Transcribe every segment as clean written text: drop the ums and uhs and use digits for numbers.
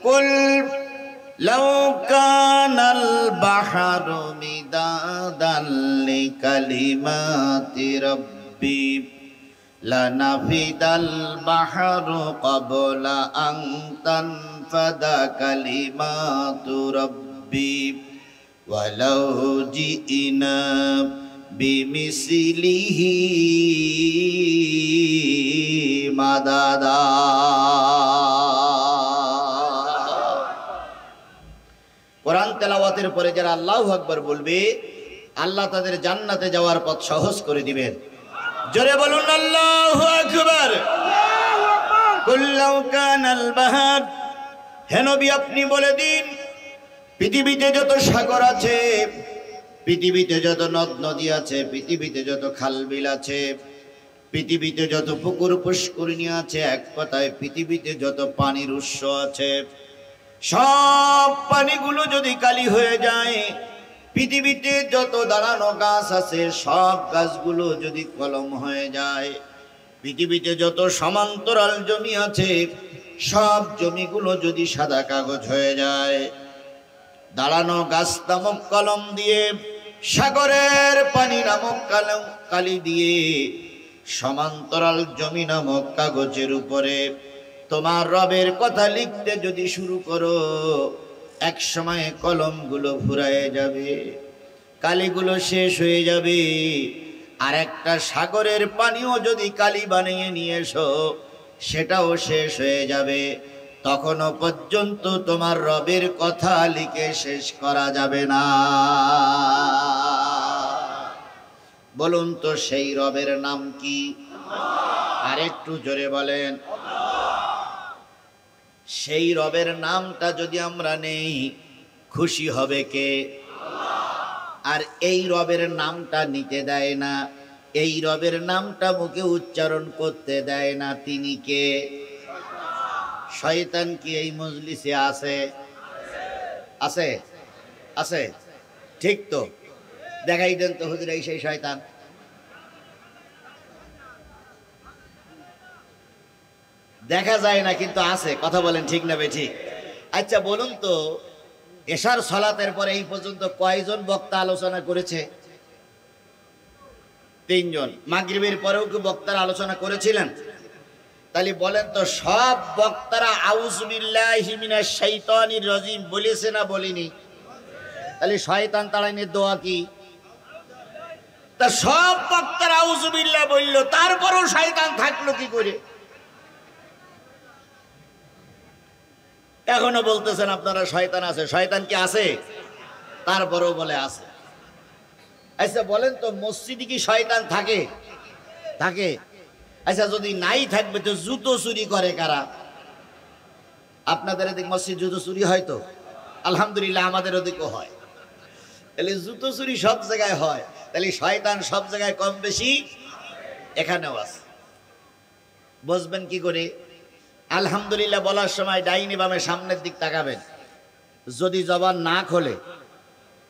কুল লাউ কানাল বাহরু মিদাদান লিকালিমাতি রাব্বি লানাফিদাল বাহরু ক্বাবলা আন তানফাদা কালিমাতু রাব্বি ওয়ালাউ জিইনা বিমিসলিহি মাদাদা। কোরআন তেলাওয়াতের পরে যারা আল্লাহু আকবার বলবে আল্লাহ তাদের জান্নাতে যাওয়ার পথ সহজ করে দিবেন। জোরে বলুন আল্লাহু আকবার। কুল লাউ কানাল বাহর, হে নবী আপনি বলে দিন পৃথিবীতে যত সাগর আছে, পৃথিবীতে যত নদ নদী আছে, পৃথিবীতে যত খাল বিল আছে, পৃথিবীতে যত পুকুর পুষ্করিণী আছে, এক কথায় পৃথিবীতে যত পানির উৎস আছে, সব পানিগুলো যদি কালি হয়ে যায়, পৃথিবীতে যত দাঁড়ানো গাছ আছে সব গাছগুলো যদি কলম হয়ে যায়, পৃথিবীতে যত সমান্তরাল জমি আছে সব জমিগুলো যদি সাদা কাগজ হয়ে যায়, দাঁড়ানো গাছ নামক কলম দিয়ে, সাগরের পানি নামক কালি দিয়ে, সমান্তরাল জমি নামক কাগজের উপরে তোমার রবের কথা লিখতে যদি শুরু করো, এক সময় কলমগুলো ফুরায়ে যাবে, কালিগুলো শেষ হয়ে যাবে। আর একটা সাগরের পানিও যদি কালি বানিয়ে নিয়ে এসো সেটাও শেষ হয়ে যাবে, তখনও পর্যন্ত তোমার রবের কথা লিখে শেষ করা যাবে না। বলুন তো সেই রবের নাম কি? আর একটু জোরে বলেন। সেই রবের নামটা যদি আমরা নেই খুশি হবে কে? আর এই রবের নামটা নিতে দেয় না, এই রবের নামটা মুখে উচ্চারণ করতে দেয় না, তিনি কে? শয়তান কি এই মজলিসে আছে? আছে আছে ঠিক তো? দেখাই দেন তো হুজুর এই সেই শয়তান। দেখা যায় না কিন্তু আছে, কথা বলেন ঠিক না বেঠিক? আচ্ছা বলুন তো এশার সালাতের পরে এই পর্যন্ত কয়জন বক্তা আলোচনা করেছে? 3 জন। মাগরিবের পরেও কি বক্তারা আলোচনা করেছিলেন? তাহলে বলেন তো সব বক্তারা আউযু বিল্লাহি মিনাশ শাইতানির রাজিম বলেছে না বলেনি? তাহলে শয়তান তাড়ানোর দোয়া কি? তা সব বক্তারা আউযু বিল্লাহ বলল, তারপরেও শয়তান থাকলো কি করে? এখনো বলতেছেন আপনারা শয়তান আছে। শয়তান কি আছে? তারপরেও বলে আছে। আচ্ছা বলেন তো মসজিদে কি শয়তান থাকে? থাকে। আচ্ছা যদি নাই থাকবে তো জুতো চুরি করে কারা? আপনাদের এদিকে মসজিদ জুতো চুরি হয় তো? আলহামদুলিল্লাহ আমাদের ওদিকেও হয়। তাহলে জুতো চুরি সব জায়গায় হয়, তাহলে শয়তান সব জায়গায় কম বেশি এখানেও আছে। বুঝবেন কি করে? আলহামদুলিল্লাহ বলার সময় ডাইনি বামে সামনের দিক তাকাবেন, যদি জবান না খোলে,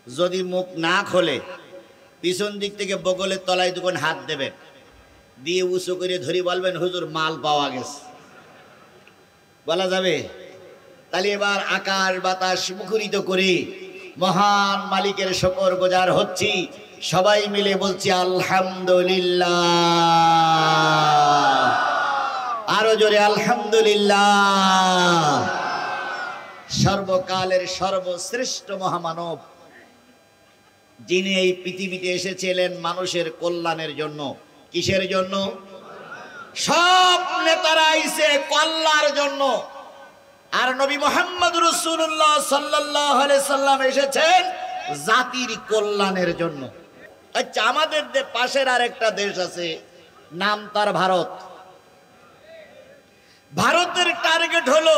যদি মুখ না খোলে, পিছন দিক থেকে বগলের তলায় দুখন হাত দেবেন, দিয়ে উঁচু করে ধরি বলবেন হুজুর মাল পাওয়া গেছে। বলা যাবে? তাহলে এবার আকাশ বাতাস মুখরিত করে মহান মালিকের শুকর গুজার হচ্ছি, সবাই মিলে বলছি আলহামদুলিল্লাহ। আরো জোরে আলহামদুলিল্লাহ। সর্বকালের সর্বশ্রেষ্ঠ মহামানব যিনি এই পৃথিবীতে এসেছিলেন মানুষের কল্যাণের জন্য। কিসের জন্য? সব নেতারা আইছে কল্যাণের জন্য, আর নবী মুহাম্মদ রাসূলুল্লাহ সাল্লাল্লাহু আলাইহি সাল্লাম এসেছেন জাতির কল্যাণের জন্য। আচ্ছা আমাদের পাশের আরেকটা দেশ আছে, নাম তার ভারত। ভারতের টার্গেট হলো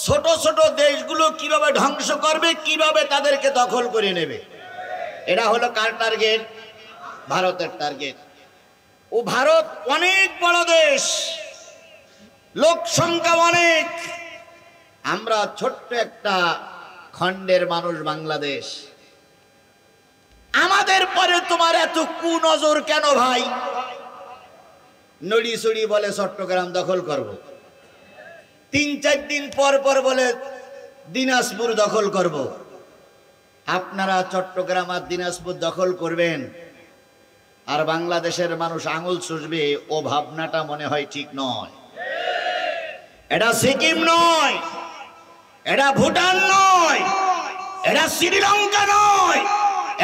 ছোট ছোট দেশগুলো কিভাবে ধ্বংস করবে, কিভাবে তাদেরকে দখল করে নেবে। এটা হলো কার টার্গেট? ভারতের টার্গেট। ও ভারত অনেক বড় দেশ, লোক সংখ্যা অনেক, আমরা ছোট্ট একটা খণ্ডের মানুষ বাংলাদেশ। আমাদের পরে তোমার এত কুনজর কেন ভাই? নড়ি চড়ি বলে চট্টগ্রাম দখল করব, 3-4 দিন পর পর বলে দিনাজপুর দখল করব। আপনারা চট্টগ্রাম আর দিনাজপুর দখল করবেন আর বাংলাদেশের মানুষ আঙুল চুষবে, ও ভাবনাটা মনে হয় ঠিক নয়। এটা সিকিম নয়, এটা ভুটান নয়, এটা শ্রীলঙ্কা নয়,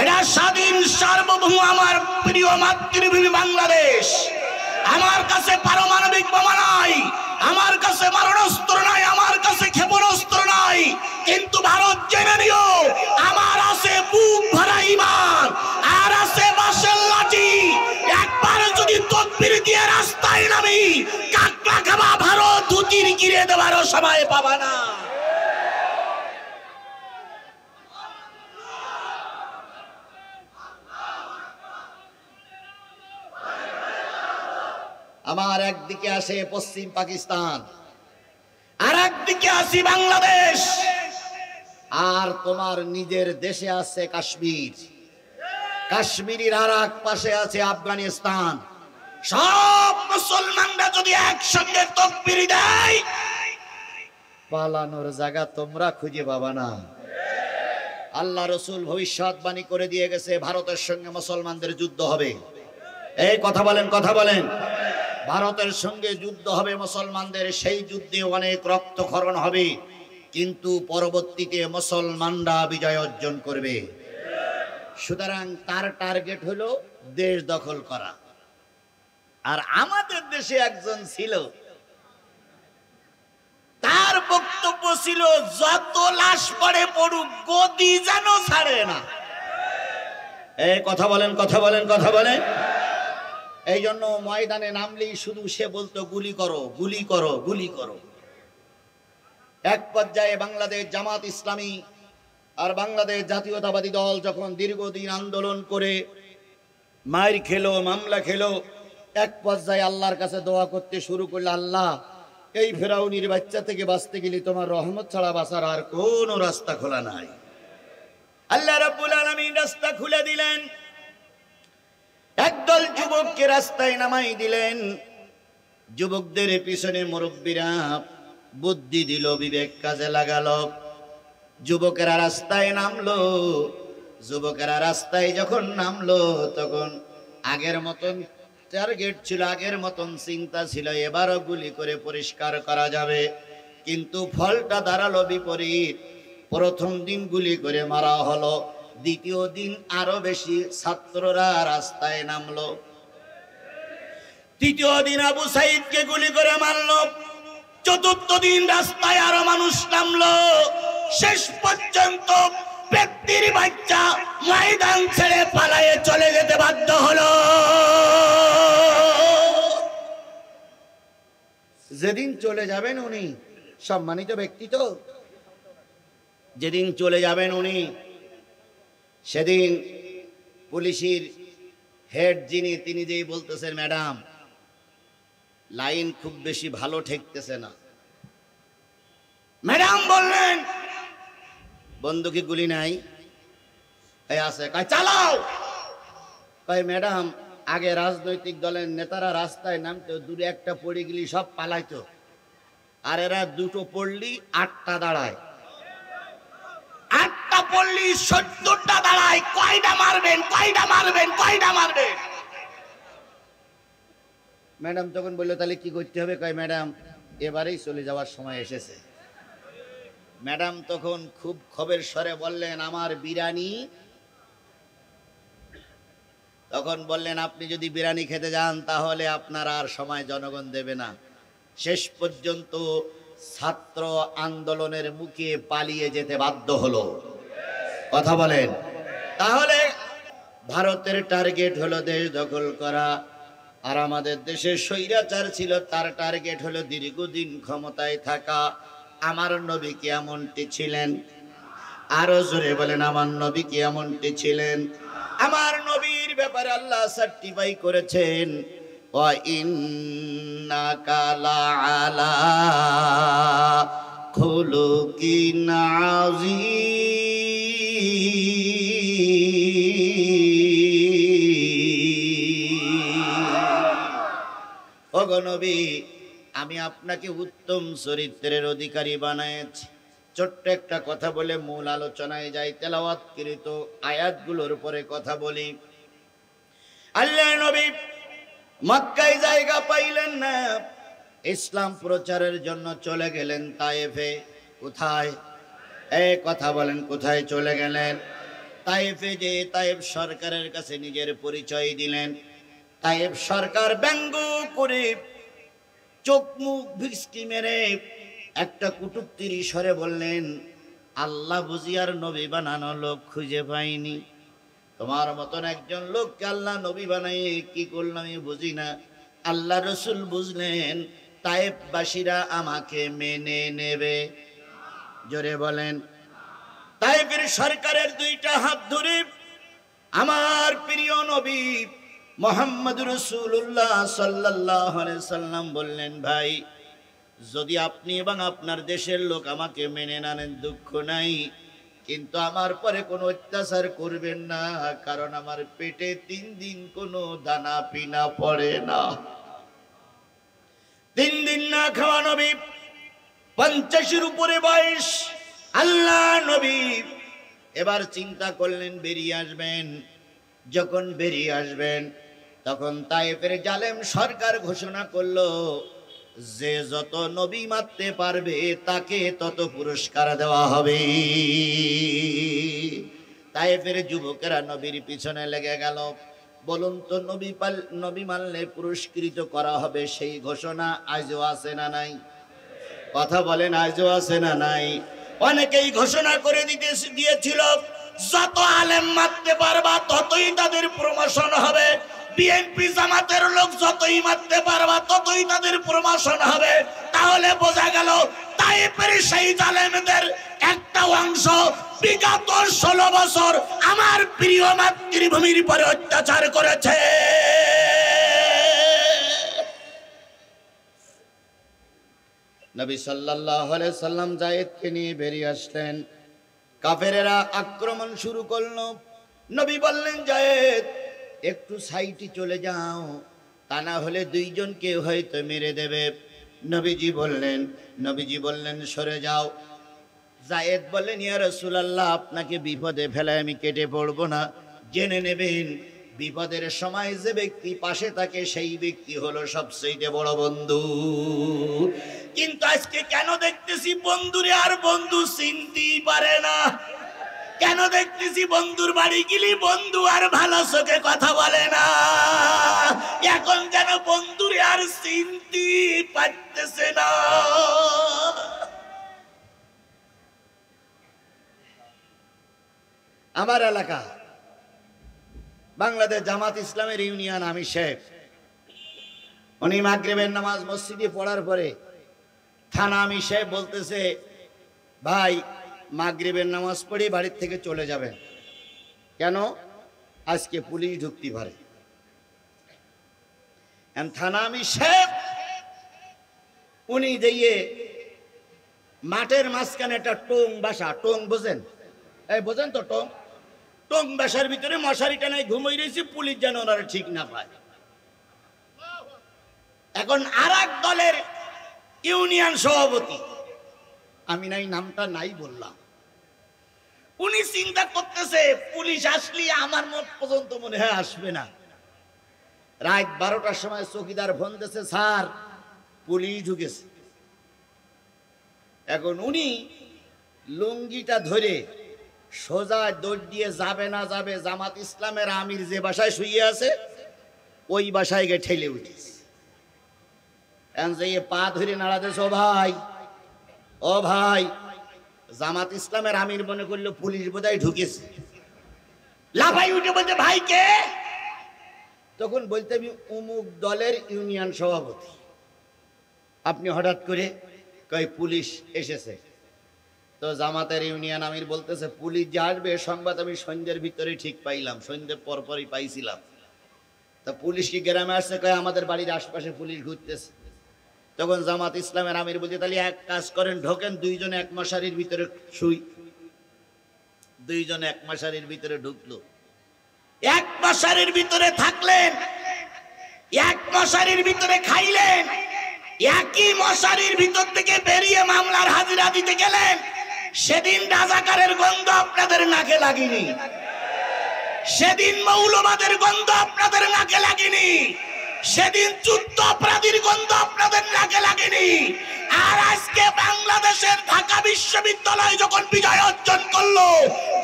এটা স্বাধীন সার্বভৌম আমার প্রিয় মাতৃভূমি বাংলাদেশ। আমার কাছে পারমাণবিক বোমা নাই, আমার কাছে মারণাস্ত্র নাই, আমার কাছে ক্ষেপণাস্ত্র নাই, কিন্তু ভারত জেনে নিও আমার আছে বুক ভরা ঈমান আর আছে বাঁশের লাঠি। একবার যদি তকবীর দিয়ে রাস্তায় নামি, কাকড়া খাবা ভারত ধুতির গিরে দেওয়ারও সময় পাবা না। আমার একদিকে আসে পশ্চিম পাকিস্তান, আর একদিকে আসি বাংলাদেশ, আর তোমার নিজের দেশে আছে কাশ্মীর, কাশ্মীরের আর এক পাশে আছে আফগানিস্তান। সব মুসলমানরা যদি একসঙ্গে তাকবীর দেয়, পালানোর জায়গা তোমরা খুঁজে পাবা না। আল্লাহ রসুল ভবিষ্যৎবাণী করে দিয়ে গেছে, ভারতের সঙ্গে মুসলমানদের যুদ্ধ হবে। এই কথা বলেন, কথা বলেন। ভারতের সঙ্গে যুদ্ধ হবে মুসলমানদের, সেই যুদ্ধে অনেক রক্তক্ষরণ হবে, কিন্তু পরবর্তীতে মুসলমানরা বিজয় অর্জন করবে। সুতরাং তার টার্গেট হলো দেশ দখল করা। আর আমাদের দেশে একজন ছিল, তার বক্তব্য ছিল যত লাশ পড়ে পড়ুক, গদি যেন ছাড়ে না। এই কথা বলেন, কথা বলেন, কথা বলেন। এই জন্য ময়দানে নামলেই শুধু সে বলতো গুলি করো, গুলি করো, গুলি করো। এক পর্যায়ে বাংলাদেশ জামাত ইসলামী আর বাংলাদেশ জাতীয়তাবাদী দল যখন দীর্ঘদিন আন্দোলন করে মাইর খেলো, মামলা খেলো, এক পর্যায়ে আল্লাহর কাছে দোয়া করতে শুরু করলো, আল্লাহ এই ফেরাউনির বাচ্চা থেকে বাঁচতে গেলে তোমার রহমত ছাড়া বাঁচার আর কোনো রাস্তা খোলা নাই। আল্লাহ রাব্বুল আলামিন রাস্তা খুলে দিলেন, একদল যুবককে রাস্তায় নামাই দিলেন। যুবকদের পিছনে মুরব্বীরা বুদ্ধি দিল, বিবেক কাজে লাগালো। যুবকেরা রাস্তায় নামলো। যুবকেরা রাস্তায় যখন নামলো, তখন আগের মতন টার্গেট ছিল, আগের মতন চিন্তা ছিল, এবারও গুলি করে পরিষ্কার করা যাবে। কিন্তু ফলটা দাঁড়ালো বিপরীত। প্রথম দিন গুলি করে মারা হলো, দ্বিতীয় দিন আরো বেশি ছাত্ররা রাস্তায় নামলো। তৃতীয় দিন আবু সাইদকে গুলি করে মারলো। চতুর্থ দিন রাস্তায় আরো মানুষ নামলো। শেষ পর্যন্ত ব্যক্তির বাচ্চা ময়দান ছেড়ে পালায়ে চলে যেতে বাধ্য হলো। যেদিন চলে যাবেন উনি সম্মানিত ব্যক্তি, তো যেদিন চলে যাবেন উনি, সেদিন পুলিশের হেড যিনি, তিনি যেই বলতেছেন, ম্যাডাম লাইন খুব বেশি ভালো ঠেকতেছে না। ম্যাডাম বললেন, বন্দুকে গুলি নাই? এই আছে। কয় চালাও। কয় ম্যাডাম আগে রাজনৈতিক দলের নেতারা রাস্তায় নামতো, দূরে একটা পড়ে গেলি সব পালাইতো, আর এরা দুটো পড়লি 8টা দাঁড়ায়, 8টা পড়লি 70টা দাঁড়ায়। কয়টা মারবেন, কয়টা মারবেন, কয়টা মারবেন? ম্যাডাম তখন বললো, তাহলে কি করতে হবে? কয় ম্যাডাম এবারেই চলে যাওয়ার সময় এসেছে। ম্যাডাম তখন খুব ক্ষোভের স্বরে বললেন, আমার বিরিয়ানি। তখন বললেন, আপনি যদি বিরিয়ানি খেতে যান তাহলে আপনার আর সময় জনগণ দেবে না। শেষ পর্যন্ত ছাত্র আন্দোলনের মুখে পালিয়ে যেতে বাধ্য হলো। কথা বলেন। তাহলে ভারতের টার্গেট হলো দেশ দখল করা, আর আমাদের দেশে স্বৈরাচার ছিল, তার টার্গেট হলো দীর্ঘদিন ক্ষমতায় থাকা। আমার নবী কি এমনটি ছিলেন? আরো জোরে বলেন, আমার নবী কি এমনটি ছিলেন? আমার নবীর ব্যাপারে আল্লাহ সার্টিফাই করেছেন, ওয়া ইন্নাকা লাআলা খুলুকিন আযীম। ওগো নবী, আমি আপনাকে উত্তম চরিত্রের অধিকারী বানাইছি। ছোট্ট একটা কথা বলে মূল আলোচনায় যাই, তেলাওয়াতকৃত আয়াতগুলোর উপরে কথা বলি। আল্লাহর নবী মক্কায় জায়গা পাইলেন না, ইসলাম প্রচারের জন্য চলে গেলেন তায়েফে। কোথায়? এই কথা বলেন, কোথায় চলে গেলেন? তায়েফে। যে তায়েফ সরকারের কাছে নিজের পরিচয় দিলেন। তায়েফ সরকার ব্যঙ্গ করে চোখ মুখ ভিস্কি মেরে একটা কটূক্তির স্বরে বললেন, আল্লাহ বুঝি আর নবী বানানো লোক খুঁজে পাইনি। তোমার মতন একজন লোককে আল্লাহ নবী বানাই কি করলাম আমি বুঝি না। আল্লাহ রসুল বুঝলেন তায়েফবাসীরা আমাকে মেনে নেবে। জোরে বলেন। তায়েফের সরকারের দুইটা হাত ধরে আমার প্রিয় নবী মুহাম্মদ রাসূলুল্লাহ সাল্লাল্লাহু আলাইহি সাল্লাম বললেন, ভাই যদি আপনি এবং আপনার দেশের লোক আমাকে মেনে না নেন দুঃখ নাই, কিন্তু আমার পরে কোনো অত্যাচার করবেন না, কারণ আমার পেটে 3 দিন কোনো দানা পিনা পড়ে না। 3 দিন না খাওয়া নবী, 50-এর উপরে বয়স। আল্লাহ নবী এবার চিন্তা করলেন বেরিয়ে আসবেন। যখন বেরিয়ে আসবেন তখন তায়েফের জালেম সরকার ঘোষণা করলো, যে যত নবী মারতে পারবে তাকে তত পুরস্কার দেওয়া হবে। তায়েফের যুবকেরা নবীর পিছনে লেগে গেল। বলুন তো, নবী মানলে পুরস্কৃত করা হবে, সেই ঘোষণা আজও আছে না নাই? কথা বলেন, আজও আছে না নাই? অনেকেই ঘোষণা করে দিয়েছিল, যত আলেম মারতে পারবা ততই তাদের প্রমোশন হবে। বিএনপি জামাতের লোক যতই মারতে পারবা ততই তাদের প্রমোশন হবে। তাহলে বোঝা গেল তায়েফের সেই জালেমদের একটা অংশ বিগত 16 বছর আমার প্রিয় মাতৃভূমির উপরে অত্যাচার করেছে। নবী সাল্লাল্লাহু আলাইহি সাল্লাম যায়েদকে নিয়ে বেরিয়ে আসলেন। কাফেরেরা আক্রমণ শুরু করলো। নবী বললেন, যায়েদ একটু সাইডে চলে যাও, তা না হলে 2 জনকে হয়তো মেরে দেবে। নবীজি বললেন সরে যাও। যায়েদ বললেন, ইয়া রাসূলুল্লাহ, আপনাকে বিপদে ফেলায় আমি কেটে পড়ব না। জেনে নেবেন বিপদের সময় যে ব্যক্তি পাশে থাকে সেই ব্যক্তি হলো সবচেয়ে বড় বন্ধু। কিন্তু আজকে কেন দেখতেছি বন্ধুরে আর বন্ধু চিনতেই পারে না? কেন দেখতেছি বন্ধুর বাড়ি গেলি বন্ধু আর ভালো চোখে কথা বলে না? এখন যেন বন্ধুরে আর চিনতে পারতেছে না। আমার এলাকা বাংলাদেশ জামাত ইসলামের ইউনিয়ন আমি শেখ, উনি মাগরিবের নামাজ মসজিদে পড়ার পরে থানা আমি শেখ বলতেছে, ভাই মাগরিবের নামাজ পড়ে বাড়ির থেকে চলে যাবেন। কেন? আজকে পুলিশ ঢুকতে পারে। থানা আমি শেখ উনি দিয়ে মাঠের মাঝখানে একটা টোং বাসা, টোং বোঝেন? এই বোঝেন তো টোং? টোং বাসার ভিতরে মশারিটা নাই ঘুমিয়ে রয়েছে, পুলিশ যেন ওনারা ঠিক না পায়। এখন আরেক দলের ইউনিয়ন সভাপতি, আমি নাই নামটা নাই বললাম, উনি চিন্তা করতেছে পুলিশ আসলে আমার মত পর্যন্ত মনে হয় আসবে না। রাত 12টার সময় চৌকিদার ফোন দিয়েছে, স্যার পুলিশ ঢুকেছে। এখন উনি লুঙ্গিটা ধরে সোজা দৌড় দিয়ে যাবে না যাবে জামাত ইসলামের আমির যে বাসায় শুয়ে আছে ওই বাসায় গিয়ে ঠেলে উঠেছে। পা ধরে নাড়াতেছে, ও ভাই জামাত ইসলামের আমির মনে করলো পুলিশ বোধহয় ঢুকেছে। লাফাই উঠে বলতে, ভাই কে? তখন বলতে, আমি অমুক দলের ইউনিয়ন সভাপতি। আপনি হঠাৎ করে কই পুলিশ এসেছে। তো জামাতের ইউনিয়ন আমির বলতেছে, পুলিশ যে আসবে সংবাদ আমি সন্ধ্যের ভিতরে ঠিক পাইলাম, সন্ধ্যের পরপরই পাইছিলাম। তা পুলিশ কি গ্রামে আসছে? কয় আমাদের বাড়ির আশপাশে পুলিশ ঘুরতেছে। তখন জামাত ইসলামের আমির বলছে, তাহলে এক কাজ করেন, ঢোকেন, 2 জনে এক মশারির ভিতরে শুই। 2 জনে এক মশারির ভিতরে ঢুকলো। এক মশারির ভিতরে থাকলেন, এক মশারির ভিতরে খাইলেন, একই মশারির ভিতর থেকে বেরিয়ে মামলার হাজিরা দিতে গেলেন। সেদিন রাজাকারের গন্ধ আপনাদের নাকে লাগেনি, সেদিন মৌলবাদের গন্ধ আপনাদের নাকে লাগেনি, সেদিন যুদ্ধ অপরাধীর গন্ধ আপনাদের নাকে লাগেনি। আর আজকে বাংলাদেশের ঢাকা বিশ্ববিদ্যালয় যখন বিজয় অর্জন করলো,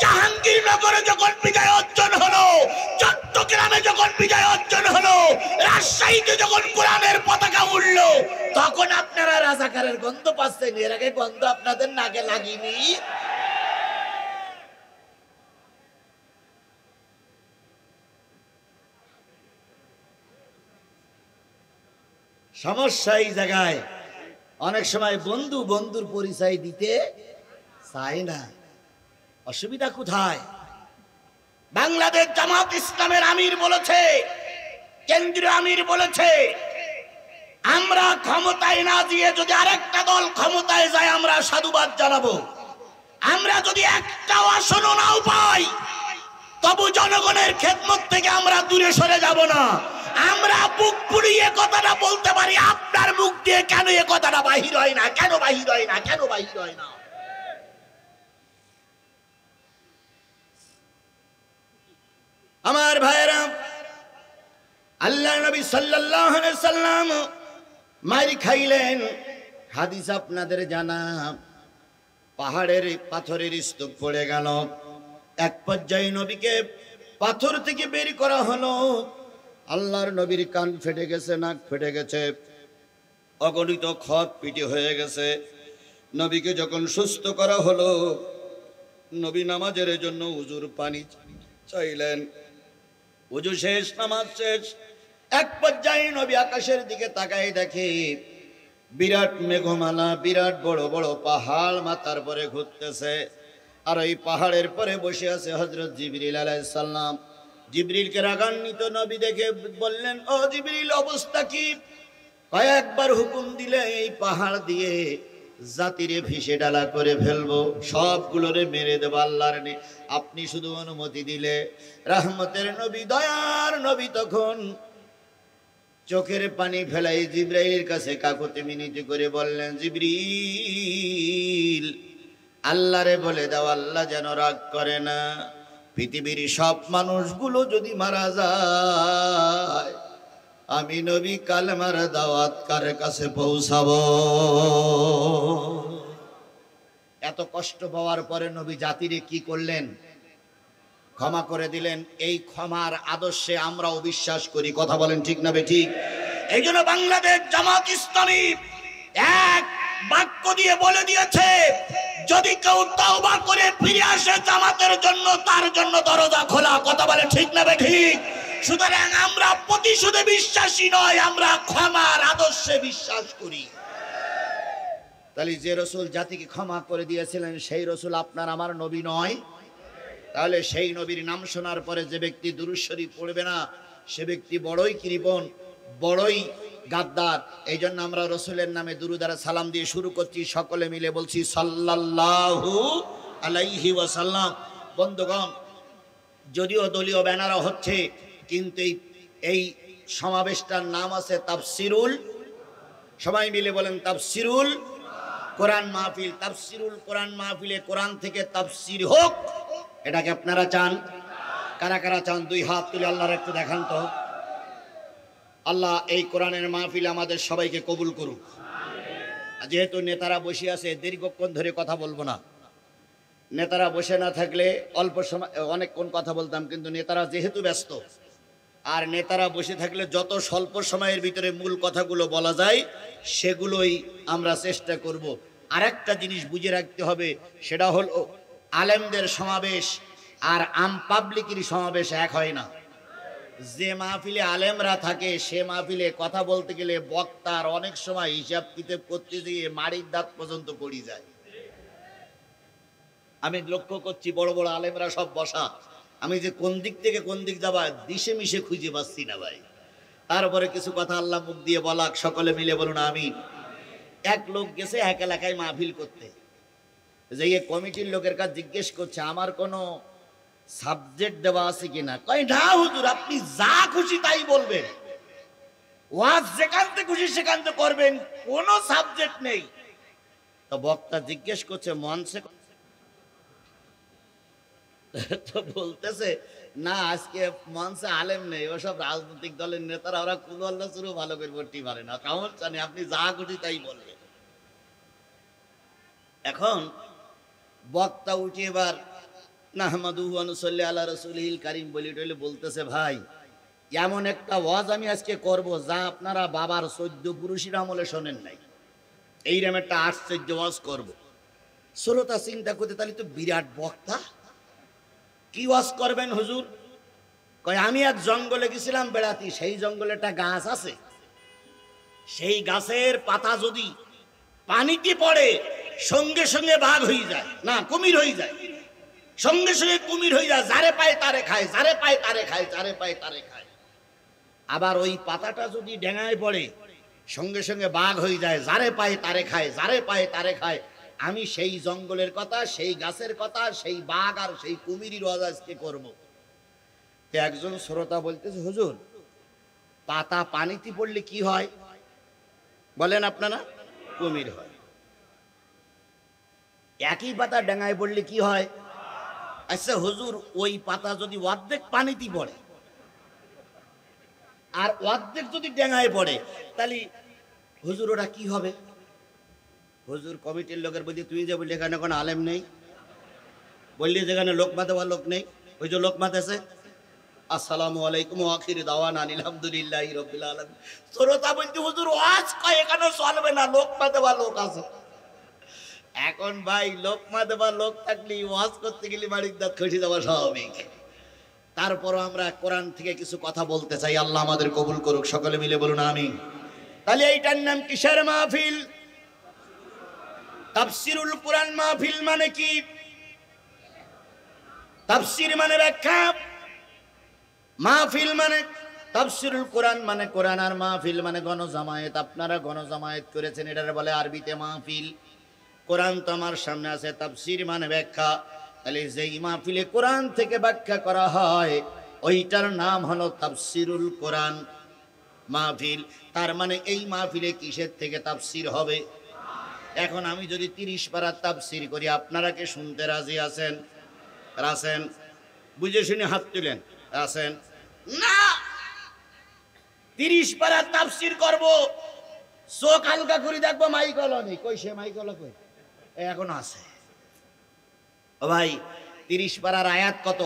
জাহাঙ্গীরনগরে যখন বিজয় অর্জন হলো, চট্টগ্রামে যখন বিজয় অর্জন হলো, রাজশাহীতে যখন কোরআনের পতাকা উঠলো, তখন আপনারা রাজাকারের গন্ধ পাচ্ছেন। এর আগে গন্ধ আপনাদের নাকে লাগেনি। সমস্যা এই জায়গায়, অনেক সময় বন্ধু বন্ধুর পরিচয় দিতে চায় না। অসুবিধা কোথায়? বাংলাদেশ জামাত ইসলামের আমির বলেছে, কেন্দ্রীয় আমির বলেছে, আমরা ক্ষমতায় না দিয়ে যদি আরেকটা দল ক্ষমতায় যায় আমরা সাধুবাদ জানাবো। আমরা যদি একটাও আসনও নাও পাই, তবু জনগণের খেদমত থেকে আমরা দূরে সরে যাব না। আমরা বুক ফুলিয়ে কথাটা বলতে পারি, আপনার মুখ দিয়ে কেন এ কথাটা বাহির হয় না? কেন বাহির হয় না? কেন বাহির হয় না? আমার ভাইরা, আল্লাহ নবী সাল্লাল্লাহু আলাইহি সাল্লাম মারি খাইলেন, হাদিস আপনাদের জানা। পাহাড়ের পাথরের স্তূপ পড়ে গেল, এক পর্যায়ে নবীকে পাথর থেকে বের করা হলো। আল্লাহর নবীর কান ফেটে গেছে, নাক ফেটে গেছে, অগণিত ক্ষত পিটি হয়ে গেছে। নবীকে যখন সুস্থ করা হলো, নবী নামাজের জন্য উজুর পানি চাইলেন। উজু শেষ, নামাজ শেষ। এক পর্যায়ে নবী আকাশের দিকে তাকায়, দেখে বিরাট মেঘমালা, বিরাট বড় বড় পাহাড় মাথার পরে ঘুরতেছে। আর ওই পাহাড়ের পরে বসে আছে হযরত জিবরিল আলাইহিস সালাম। জিবরিলকে রাগান্বিত নবী দেখে বললেন, ও জিবরিল, অবস্থা কি? কয়েকবার হুকুম দিলে এই পাহাড় দিয়ে জাতিরে ভিসে ডালা করে ফেলবো, সবগুলোরে মেরে দেবো আল্লাহর নে, আপনি শুধু অনুমতি দিলে। রহমতের নবী, দয়ার নবী তখন চোখের পানি ফেলাই জিবরাইলের কাছে কাকুতি মিনতি করে বললেন, জিবরিল, আল্লাহরে বলে দাও আল্লাহ যেন রাগ করে না। পৃথিবীর সব মানুষগুলো যদি মারা যায়, আমি নবী কালেমার দাওয়াত কার কাছে পৌঁছাবো? এত কষ্ট পাওয়ার পরে নবী জাতিরে কি করলেন? ক্ষমা করে দিলেন। এই ক্ষমার আদর্শে আমরাও বিশ্বাস করি। কথা বলেন ঠিক না বেঠিক? এই জন্য বাংলাদেশ জামাত ইসলামী এক বাক্য দিয়ে বলে দিয়েছে, যদি কেউ তওবা করে ফিরে আসে জামাতের জন্য, তার জন্য দরজা খোলা। কথা বলে ঠিক না বেঠিক? সুতরাং আমরা প্রতিশোধে বিশ্বাসী নয়, আমরা ক্ষমার আদর্শে বিশ্বাস করি। তাহলে যে রসুল জাতিকে ক্ষমা করে দিয়েছিলেন, সেই রসুল আপনার আমার নবী নয়? তাহলে সেই নবীর নাম শোনার পরে যে ব্যক্তি দুরূদ শরীফ পড়বে না, সে ব্যক্তি বড়ই কৃপণ, বড়ই গাদ্দার। এই জন্য আমরা রসুলের নামে দুরূদ আর সালাম দিয়ে শুরু করছি, সকলে মিলে বলছি সাল্লাল্লাহু আলাইহি ওয়াসাল্লাম। বন্ধুগণ, যদিও দলীয় ব্যানারও হচ্ছে, কিন্তু এই সমাবেশটার নাম আছে তাফসিরুল, সবাই মিলে বলেন তাফসিরুল কোরআন মাহফিল। তাফসিরুল কোরআন মাহফিলে কোরআন থেকে তাফসির হোক, এটাকে আপনারা চান? কারা কারা চান? দুই হাত তুলে আল্লাহর একটু দেখান তো। আল্লাহ এই কোরআনের মাহফিল আমাদের সবাইকে কবুল করুক। যেহেতু নেতারা বসে আছে, দীর্ঘক্ষণ ধরে কথা বলবো না। নেতারা বসে না থাকলে অল্প সময় অনেকক্ষণ কথা বলতাম, কিন্তু নেতারা যেহেতু ব্যস্ত, আর নেতারা বসে থাকলে যত স্বল্প সময়ের ভিতরে মূল কথাগুলো বলা যায় সেগুলোই আমরা চেষ্টা করব। আরেকটা জিনিস বুঝে রাখতে হবে, সেটা হলো আলেমদের সমাবেশ আর আম পাবলিকের সমাবেশ এক হয় না। যে মাহফিলে আলেমরা থাকে সে মাহফিলে কথা বলতে গেলে বক্তার অনেক সময় হিসাব কিতাব করতে গিয়ে মাড়ির দাঁত পর্যন্ত পড়ে যায়। আমি লক্ষ্য করছি বড় বড় আলেমরা সব বসা, আমি যে কোন দিক থেকে কোন দিক যাবা দিশে মিশে খুঁজে পাচ্ছি না ভাই। তারপরে কিছু কথা আল্লাহ মুখ দিয়ে বলাক, সকলে মিলে বলুন আমিন। এক লোক গেছে এক এলাকায় মাহফিল করতে, যে কমিটির লোকের কাছে জিজ্ঞেস করছে আমার কোনো সাবজেক্ট দেওয়া আছে কিনা। কয় না হুজুর, আপনি যা খুশি তাই বলবেন, ওয়াজ যেখান থেকে খুশি সেখান থেকে করবেন, কোনো সাবজেক্ট নেই। তো বক্তা জিজ্ঞেস করছে মঞ্চে তো বলতেছে না আজকে মঞ্চে আলেম নেই, ওসব রাজনৈতিক দলের নেতারা ওরা কুল্লাহ শুরু ভালো করে করতে পারে না, কেমন জানি আপনি যা খুশি তাই বলবেন। এখন বক্তা উঠে এবার নাহমাদুহু ওয়া নুসাল্লি আলা রাসূলিল কারীম বলি টলে বলতেছে ভাই এমন একটা ওয়াজ আমি আজকে করব যা আপনারা বাবার 14 পুরুষের আমলে শোনেন নাই, এইরকম একটা আশ্চর্য ওয়াজ করব। শ্রোতা চিন্তা করতে তাহলে তো বিরাট বক্তা, কি ওয়াজ করবেন হুজুর? কয় আমি এক জঙ্গলে গেছিলাম বেড়াতে, সেই জঙ্গলে একটা গাছ আছে, সেই গাছের পাতা যদি পানিতে পড়ে সঙ্গে সঙ্গে বাঘ হয়ে যায়, না কুমির হয়ে যায়, সঙ্গে সঙ্গে কুমির হয়ে যায়, যারে পায় তারে খায়, যারে পায় তারে খায়, যারে পায় তারে খায়। আবার ওই পাতাটা যদি ডেঙায় পড়ে সঙ্গে সঙ্গে বাঘ হয়ে যায়, যারে পায় তারে খায়, যারে পায় তারে খায়। আমি সেই জঙ্গলের কথা, সেই গাছের কথা, সেই বাঘ আর সেই কুমিরের ওয়াজ আজকে করব। একজন শ্রোতা বলতেছে হুজুর পাতা পানিতে পড়লে কি হয় বলেন আপনারা? কুমির হয়। একই পাতা ডেঙায় পড়লে কি হয়? আচ্ছা হুজুর ওই পাতা যদি অর্ধেক পানিতে পড়ে আর অর্ধেক যদি ডেঙায় পড়ে তাহলে হুজুর ওরা কি হবে? হুজুর কমিটির লোকের বলছি তুই যে বললি এখানে কোনো আলেম নেই, বললি যেখানে লোকমা দেওয়া লোক নেই, ওই যে লোকমা দেশে আসসালামু আলাইকুম ওয়া আখিরু দাওয়ানা আলহামদুলিল্লাহি রাব্বিল আলামিন। শ্রোতা বলতে হুজুর ওয়াজ কয় এখানে চলবে না, লোকমা দেওয়া লোক আছে। এখন ভাই লোকমা দেওয়া লোক থাকলে ওয়াজ করতে গেলে বাড়ির দাঁত খসে যাওয়া স্বাভাবিক। তারপরও আমরা কোরআন থেকে কিছু কথা বলতে চাই, আল্লাহ আমাদের কবুল করুক, সকলে মিলে বলুন আমিন। তাহলে এইটার নাম কিসের মাহফিল? তাফসিরুল কোরআন মাহফিল মানে কি? তাফসির মানে ব্যাখ্যা, মাহফিল মানে তাফসিরুল কোরআন মানে কোরআন, আর মাহফিল মানে গণজামায়াত। আপনারা গণজামায়াত করেছেন, এটারে বলে আরবিতে মাহফিল। কোরআন তো আমার সামনে আছে, তাফসির মানে ব্যাখ্যা। তাহলে যেই মাহফিলে কোরআন থেকে ব্যাখ্যা করা হয় ওইটার নাম হলো তাফসিরুল কোরআন মাহফিল। তার মানে এই মাহফিলে কিসের থেকে তাফসির হবে? এখন আমি যদি 30 পারার তাফসির করি, আপনারা কি শুনতে রাজি আছেন? আছেন? বুঝে শুনে হাত তুলেন। আছেন না? 30 পারার তাফসির করব, চোখ হালকা করে দেখবো মাইকল নেই, কই সে মাইকল কই? এখন আছে। ও ভাই 30 পারার আয়াত কত?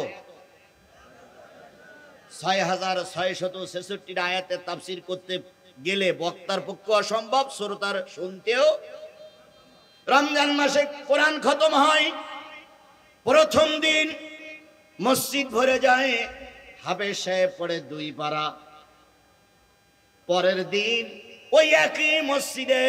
6666 আয়াতের তাফসির করতে গেলে বক্তার পক্ষে অসম্ভব, শ্রোতার শুনতেও। রমজান মাসে কোরআন খতম হয়, প্রথম দিন মসজিদ ভরে যায়, হাফেজ সাহেব পড়ে 2 পারা, পরের দিন ওই একই মসজিদে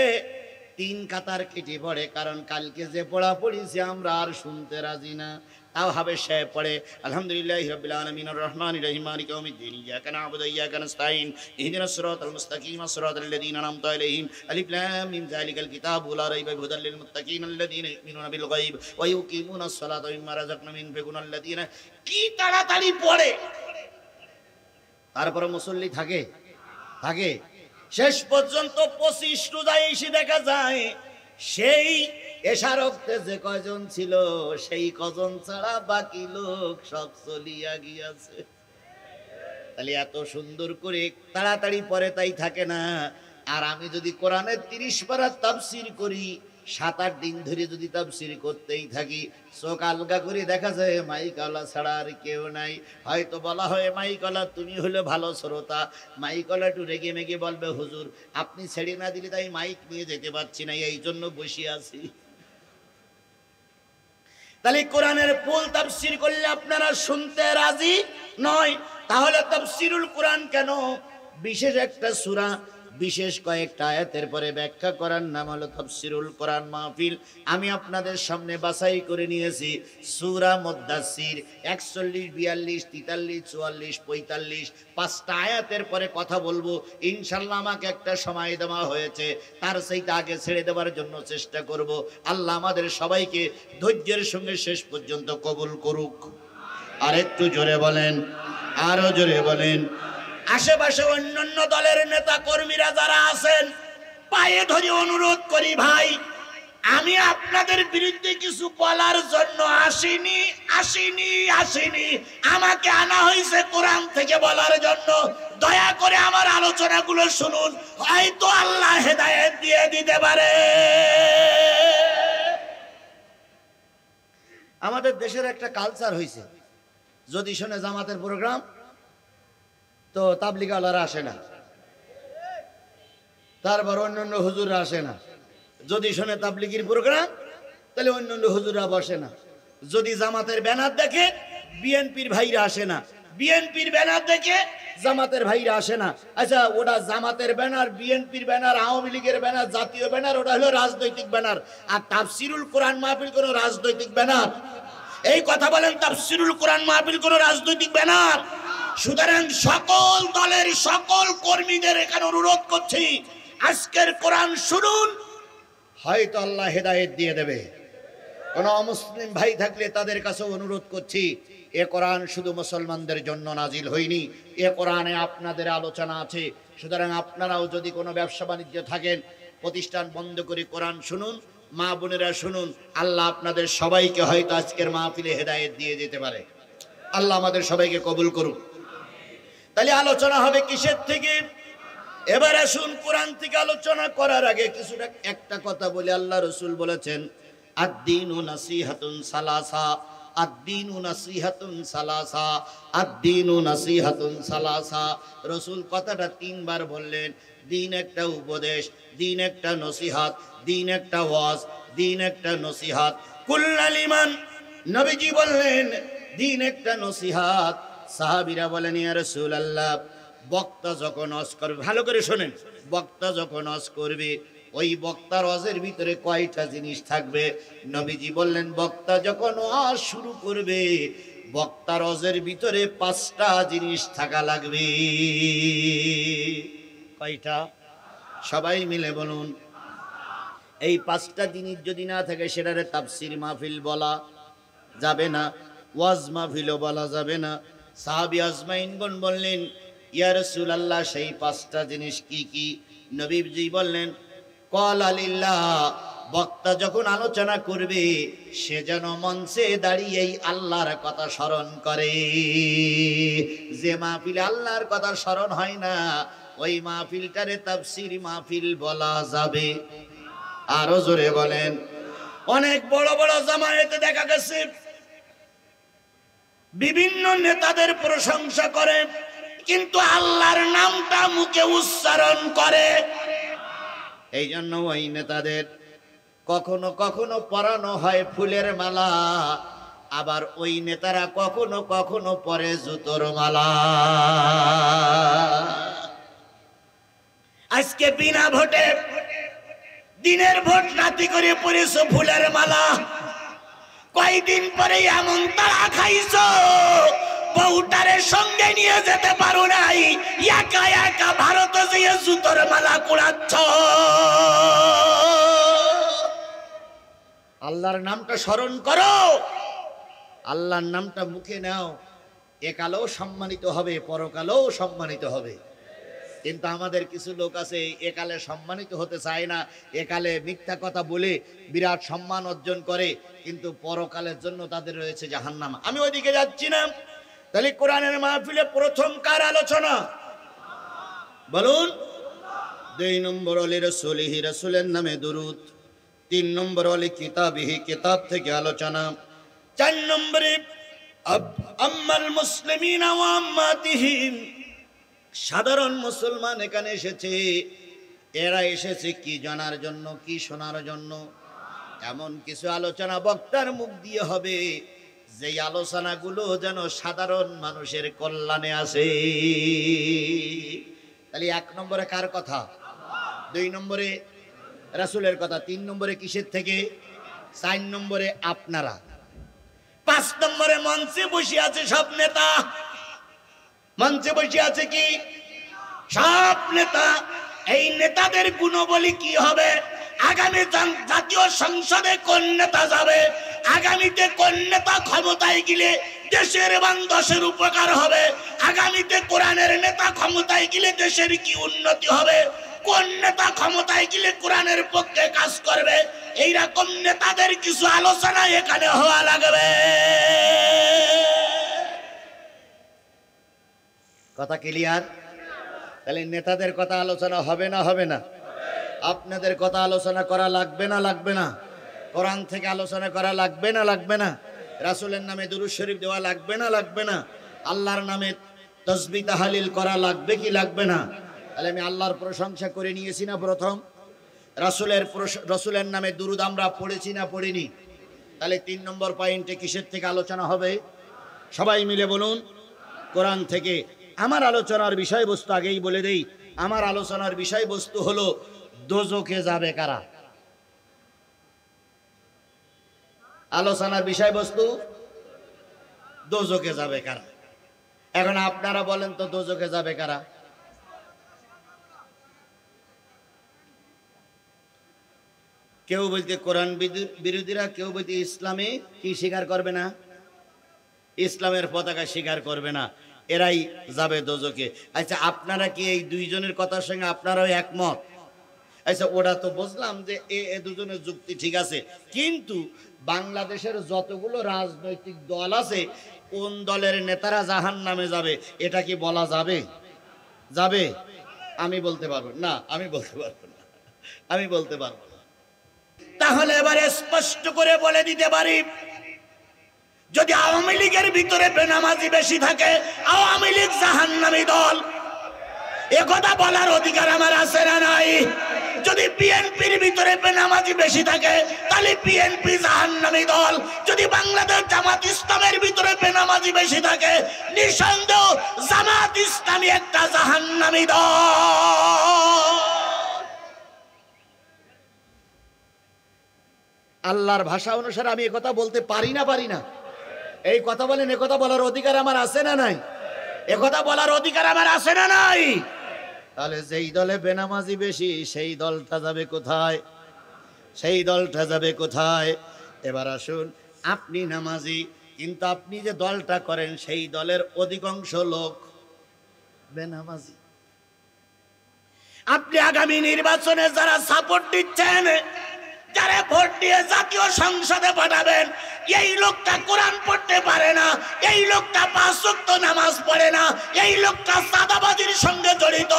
3 কাতার কেটে পড়ে, কারণ কালকে যে পড়া পড়েছি আমরা আর শুনতে রাজি না। তাও হাফেজ সাহেব পড়ে আলহামদুলিল্লাহি রাব্বিল আলামিন আর রহমানির রহিম মালিকি ইয়াউমিদ্দিন ইয়াকা না'বুদু ওয়া ইয়াকা নাস্তাঈন ইহদিনাস সিরাতাল মুস্তাকিম সিরাতাল লাযীনা আন'আমতা আলাইহিম আলিফ লাম মিম যালিকাল কিতাবু লা রাইবা ফিহি হুদাল লিল মুত্তাকিন আল্লাযীনা ইউমিনুনা বিল গায়ব ওয়া ইউকিমুনাস সালাতা ওয়া মিম্মা রাযাকনাহুম ইউনফিকুন আল্লাযীনা। কি তাড়াতাড়ি পড়ে! তারপরে মুসল্লি থাকে থাকে শেষ পর্যন্ত 25 রোজা এসে দেখা যায় সেই এশারক্তে যে কয়জন ছিল সেই কজন ছাড়া বাকি লোক সব চলিয়া গিয়াছে। তাহলে এত সুন্দর করে তাড়াতাড়ি পরে তাই থাকে না। আর আমি যদি কোরআনের 30 পারা তাফসীর করি, 7-8 দিন ধরে যদি তাফসীর করতেই থাকি, চোখ আলগা করে দেখা যায় মাইকলা ছাড়া আর কেউ নাই। হয়তো বলা হয় মাইকলা তুমি হলে ভালো শ্রোতা, মাইকলা একটু রেগে মেগে বলবে হুজুর আপনি ছেড়ে না দিলে তাই মাইক নিয়ে যেতে পারছি না, এই জন্য বসে আছি। তাহলে কোরআনের ফুল তাফসীর করলে আপনারা শুনতে রাজি নয়, তাহলে তাফসীরুল কোরআন কেন? বিশেষ একটা সূরা বিশেষ কয়েকটা আয়াতের পরে ব্যাখ্যা করার নাম হলো তাফসীরুল কোরআন মাহফিল। আমি আপনাদের সামনে বাছাই করে নিয়েছি সূরা মুদ্দাসসির 41, 42, 43, 44, 45 5টা আয়াতের পরে কথা বলবো ইনশাআল্লাহ। আমাকে একটা সময় দেওয়া হয়েছে, তার সেইটা আগে ছেড়ে দেওয়ার জন্য চেষ্টা করব। আল্লাহ আমাদের সবাইকে ধৈর্যের সঙ্গে শেষ পর্যন্ত কবুল করুক। আর একটু জোরে বলেন, আরো জোরে বলেন। আশেপাশে অন্যান্য দলের নেতা কর্মীরা যারা আছেন পায়ে ধরে অনুরোধ করি ভাই আমি আপনাদের বিরুদ্ধে কিছু বলার জন্য আসিনি। আমাকে আনা হয়েছে কোরআন থেকে বলার জন্য। দয়া করে আমার আলোচনাগুলো শুনুন, হয়তো আল্লাহ হেদায়েত দিয়ে দিতে পারে। আমাদের দেশের একটা কালচার হয়েছে, যদি শোনে জামাতের প্রোগ্রাম তো তাবলিগাওয়ালারা আসে না, তারপর অন্যান্য হুজুররা আসে না। যদি শোনে তাবলিগির প্রোগ্রাম তাহলে অন্যান্য হুজুররা বসে না। যদি জামাতের ব্যানার দেখে বিএনপির ভাইরা আসে না, বিএনপির ব্যানার দেখে জামাতের ভাইরা আসে না। আচ্ছা, ওটা জামাতের ব্যানার, বিএনপির ব্যানার, আওয়ামী লীগের ব্যানার, জাতীয় ব্যানার, ওটা হলো রাজনৈতিক ব্যানার। আর তাফসিরুল কোরআন মাহফিল কোনো রাজনৈতিক ব্যানার? এই কথা বলেন, তাফসিরুল কোরআন মাহফিল কোনো রাজনৈতিক ব্যানার? সুতরাং সকল দলের সকল কর্মীদের এখানে অনুরোধ করছি, আজকের কোরআন শুনুন, হয়তো আল্লাহ হেদায়েত দিয়ে দেবে। কোন অমুসলিম ভাই থাকলে তাদের কাছে অনুরোধ করছি, এ কোরআন শুধু মুসলমানদের জন্য নাজিল হয়নি, এ কোরআনে আপনাদের আলোচনা আছে। সুতরাং আপনারাও যদি কোনো ব্যবসা বাণিজ্য থাকেন, প্রতিষ্ঠান বন্ধ করে কোরআন শুনুন, মা বোনেরা শুনুন। আল্লাহ আপনাদের সবাইকে হয়তো আজকের মাহফিলে হেদায়েত দিয়ে যেতে পারে। আল্লাহ আমাদের সবাইকে কবুল করুন। তাহলে আলোচনা হবে কিসের থেকে? এবার আসুন, কোরআন থেকে আলোচনা করার আগে কিছুটা একটা কথা বলে, আল্লাহ রসুল বলেছেন আদ-দীনু নাসিহাতুন সালাসা, আদ-দীনু নাসিহাতুন সালাসা, আদ-দীনু নাসিহাতুন সালাসা। রসুল কথাটা 3 বার বললেন। দিন একটা উপদেশ, দিন একটা নসিহাত, দিন একটা ওয়াজ, দিন একটা নসিহাত। কুল্লাল ঈমান, নবীজি বললেন দিন একটা নসিহাত। সাহাবীরা বলেন ইয়া রাসূলুল্লাহ, বক্তা যখন ওয়াজ করবে, ভালো করে শোনেন, বক্তা যখন ওয়াজ করবে ওই বক্তার ওয়াজের ভিতরে কয়টা জিনিস থাকবে? নবীজি বললেন বক্তা যখন ওয়াজ শুরু করবে বক্তার ওয়াজের ভিতরে 5টা জিনিস থাকা লাগবে। কয়টা? সবাই মিলে বলুন। এই 5টা জিনিস যদি না থাকে সেটারে তাফসীর মাহফিল বলা যাবে না, ওয়াজ মাহফিলও বলা যাবে না। সাহাবী আজমাইনগণ বললেন ইয়া রাসূলুল্লাহ, সেই 5টা জিনিস কি কি? নবীজি বললেন ক্বালা লিল্লাহ, বক্তা যখন আলোচনা করবে সে যেন মঞ্চে দাঁড়িয়ে আল্লাহর কথা স্মরণ করে। যে মাহফিলে আল্লাহর কথা স্মরণ হয় না ওই মাহফিলটারে তাফসীর মাহফিল বলা যাবে? আরো জোরে বলেন। অনেক বড় বড় জামায়াতে দেখা গেছে বিভিন্ন নেতাদের প্রশংসা করে, কিন্তু আল্লাহর নামটা মুখে উচ্চারণ করে। এই জন্য ওই নেতাদের কখনো কখনো পরানো হয় ফুলের মালা, আবার ওই নেতারা কখনো কখনো পরে জুতোর মালা। আজকে বিনা ভোটে দিনের ভোট রাতি করে পরেছো ফুলের মালা, কয়দিন পরে এমন তারা খাইছো বউটারে সঙ্গে নিয়ে যেতে পারো নাই, একা একা ভারতে যেয়ে জুতোর মালা কুড়াচ্ছ। আল্লাহর নামটা স্মরণ করো, আল্লাহর নামটা মুখে নাও, একালেও সম্মানিত হবে, পরকালেও সম্মানিত হবে। কিন্তু আমাদের কিছু লোক আছে একালে সম্মানিত হতে চায় না, একালে মিথ্যা কথা বলে বিরাট সম্মান অর্জন করে, কিন্তু পরকালের জন্য তাদের রয়েছে জাহান্নাম। আমি ওইদিকে যাচ্ছি না। তাহলে কোরআনের মাহফিলে প্রথম কার আলোচনা বলুন? 2 নম্বর হলো রাসূলিহি, রাসূলের নামে দুরূদ। 3 নম্বর হলো কিতাবিহি, কিতাব থেকে আলোচনা। 4 নম্বরে আম্মাল মুসলিমিনা ওয়া আম্মাতিহিম, সাধারণ মুসলমান এখানে এসেছে, এরা এসেছে কি জানার জন্য, কি শোনার জন্য? এমন কিছু আলোচনা বক্তার মুখ দিয়ে হবে যে আলোচনাগুলো যেন সাধারণ মানুষের কল্যাণে আসে। তাহলে 1 নম্বরে কার কথা? 2 নম্বরে রাসূলের কথা। 3 নম্বরে কিসের থেকে? 4 নম্বরে আপনারা। 5 নম্বরে মঞ্চে বসে আছে সব নেতা। মঞ্চে বসে আছে কি? সব নেতা। এই নেতাদের গুণবলী কি হবে? আগামী জাতীয় সংসদে কোন নেতা যাবে, আগামীতে কোন নেতা ক্ষমতায় গেলে দেশের এবং দেশের উপকার হবে, আগামীতে কোরআনের নেতা ক্ষমতায় গেলে দেশের কি উন্নতি হবে, কোন নেতা ক্ষমতায় গেলে কোরআনের পক্ষে কাজ করবে, এইরকম নেতাদের কিছু আলোচনা এখানে হওয়া লাগবে। কথা ক্লিয়ার? তাহলে নেতাদের কথা আলোচনা হবে না হবে না? আপনাদের কথা আলোচনা করা লাগবে না লাগবে না? কোরআন থেকে আলোচনা করা লাগবে না লাগবে না? রাসূলের নামে দুরূদ শরীফ দেওয়া লাগবে না লাগবে না? আল্লাহর নামে তাসবিহ তাহলিল করা লাগবে কি লাগবে না? তাহলে আমি আল্লাহর প্রশংসা করে নিয়েছি না প্রথম? রাসূলের নামে দুরূদ আমরা পড়েছি না পড়িনি? তাহলে 3 নম্বর পয়েন্টে কিসের থেকে আলোচনা হবে? সবাই মিলে বলুন, কোরআন থেকে। আমার আলোচনার বিষয়বস্তু আগেই বলে দেই, আমার আলোচনার বিষয়বস্তু হলো দোজখে যাবে কারা। আলোচনার বিষয়বস্তু দোজখে যাবে কারা। এখন আপনারা বলেন তো দোজখে যাবে কারা? কেউ বলতে কোরআন বিরোধীরা, কেউ বলতে ইসলামে কি স্বীকার করবে না, ইসলামের পতাকা স্বীকার করবে না, এরাই যাবে দোজখে। আচ্ছা, আপনারা কি এই দুইজনের কথার সঙ্গে আপনারাও একমত? আচ্ছা, ওরা তো বুঝলাম যে এ দুজনের যুক্তি ঠিক আছে, কিন্তু বাংলাদেশের যতগুলো রাজনৈতিক দল আছে, কোন দলের নেতারা জাহান্নামে যাবে এটা কি বলা যাবে? যাবে? আমি বলতে পারবো না, আমি বলতে পারবো না, আমি বলতে পারবো না। তাহলে এবারে স্পষ্ট করে বলে দিতে পারি, যদি আওয়ামী লীগের ভিতরে বেনামাজি বেশি থাকে, আওয়ামী লীগ জাহান্নামী দল, একথা বলার অধিকার আমার আছে না নাই? যদি বিএনপির ভিতরে বেনামাজি বেশি থাকে, তাহলে বিএনপি জাহান্নামী দল। যদি বাংলাদেশ জামাত ইসলামের ভিতরে বেনামাজি বেশি থাকে, নিঃসন্দেহ জামাত ইসলামী একটা জাহান্নামী দল। আল্লাহর ভাষা অনুসারে আমি একথা বলতে পারি না পারি না? এই কথা বলেন, একথা বলার অধিকার আমার আছে না নাই? একথা বলার অধিকার আমার আছে না নাই? তাহলে যেই দলে বেনামাজি বেশি, সেই দলটা যাবে কোথায়? সেই দলটা যাবে কোথায়? এবার আসুন, আপনি নামাজি, কিন্তু আপনি যে দলটা করেন সেই দলের অধিকাংশ লোক বেনামাজি। আপনি আগামী নির্বাচনে যারা সাপোর্ট দিচ্ছেন, যারা ভোট দিয়ে জাতীয় সংসদে পাঠাবেন, এই লোকটা কোরআন পড়তে পারে না, এই লোকটা 5 ওয়াক্ত নামাজ পড়ে না, এই লোকটা চাঁদাবাজির সঙ্গে জড়িত,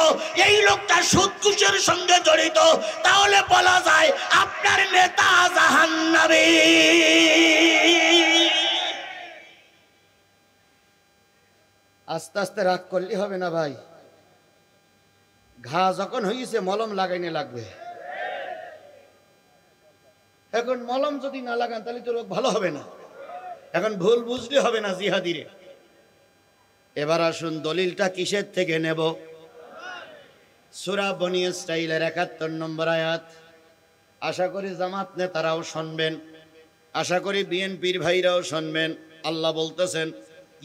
এই লোকটা সুদঘুষের সঙ্গে জড়িত, তাহলে বলা যায় আপনার নেতা জাহান্নামী। আস্তে আস্তে রাগ করলে হবে না ভাই, ঘা যখন হয়েছে মলম লাগাইনে লাগবে। এখন মলম যদি না লাগান তাহলে তো রোগ ভালো হবে না, এখন ভুল বুঝলে হবে না জিহাদিরে। এবার আসুন, দলিলটা কিসের থেকে নেব? সূরা বনী ইসরাঈলের ৭১ নম্বর আয়াত। আশা করি জামাত নেতারাও শুনবেন, আশা করি বিএনপির ভাইরাও শুনবেন। আল্লাহ বলতেছেন,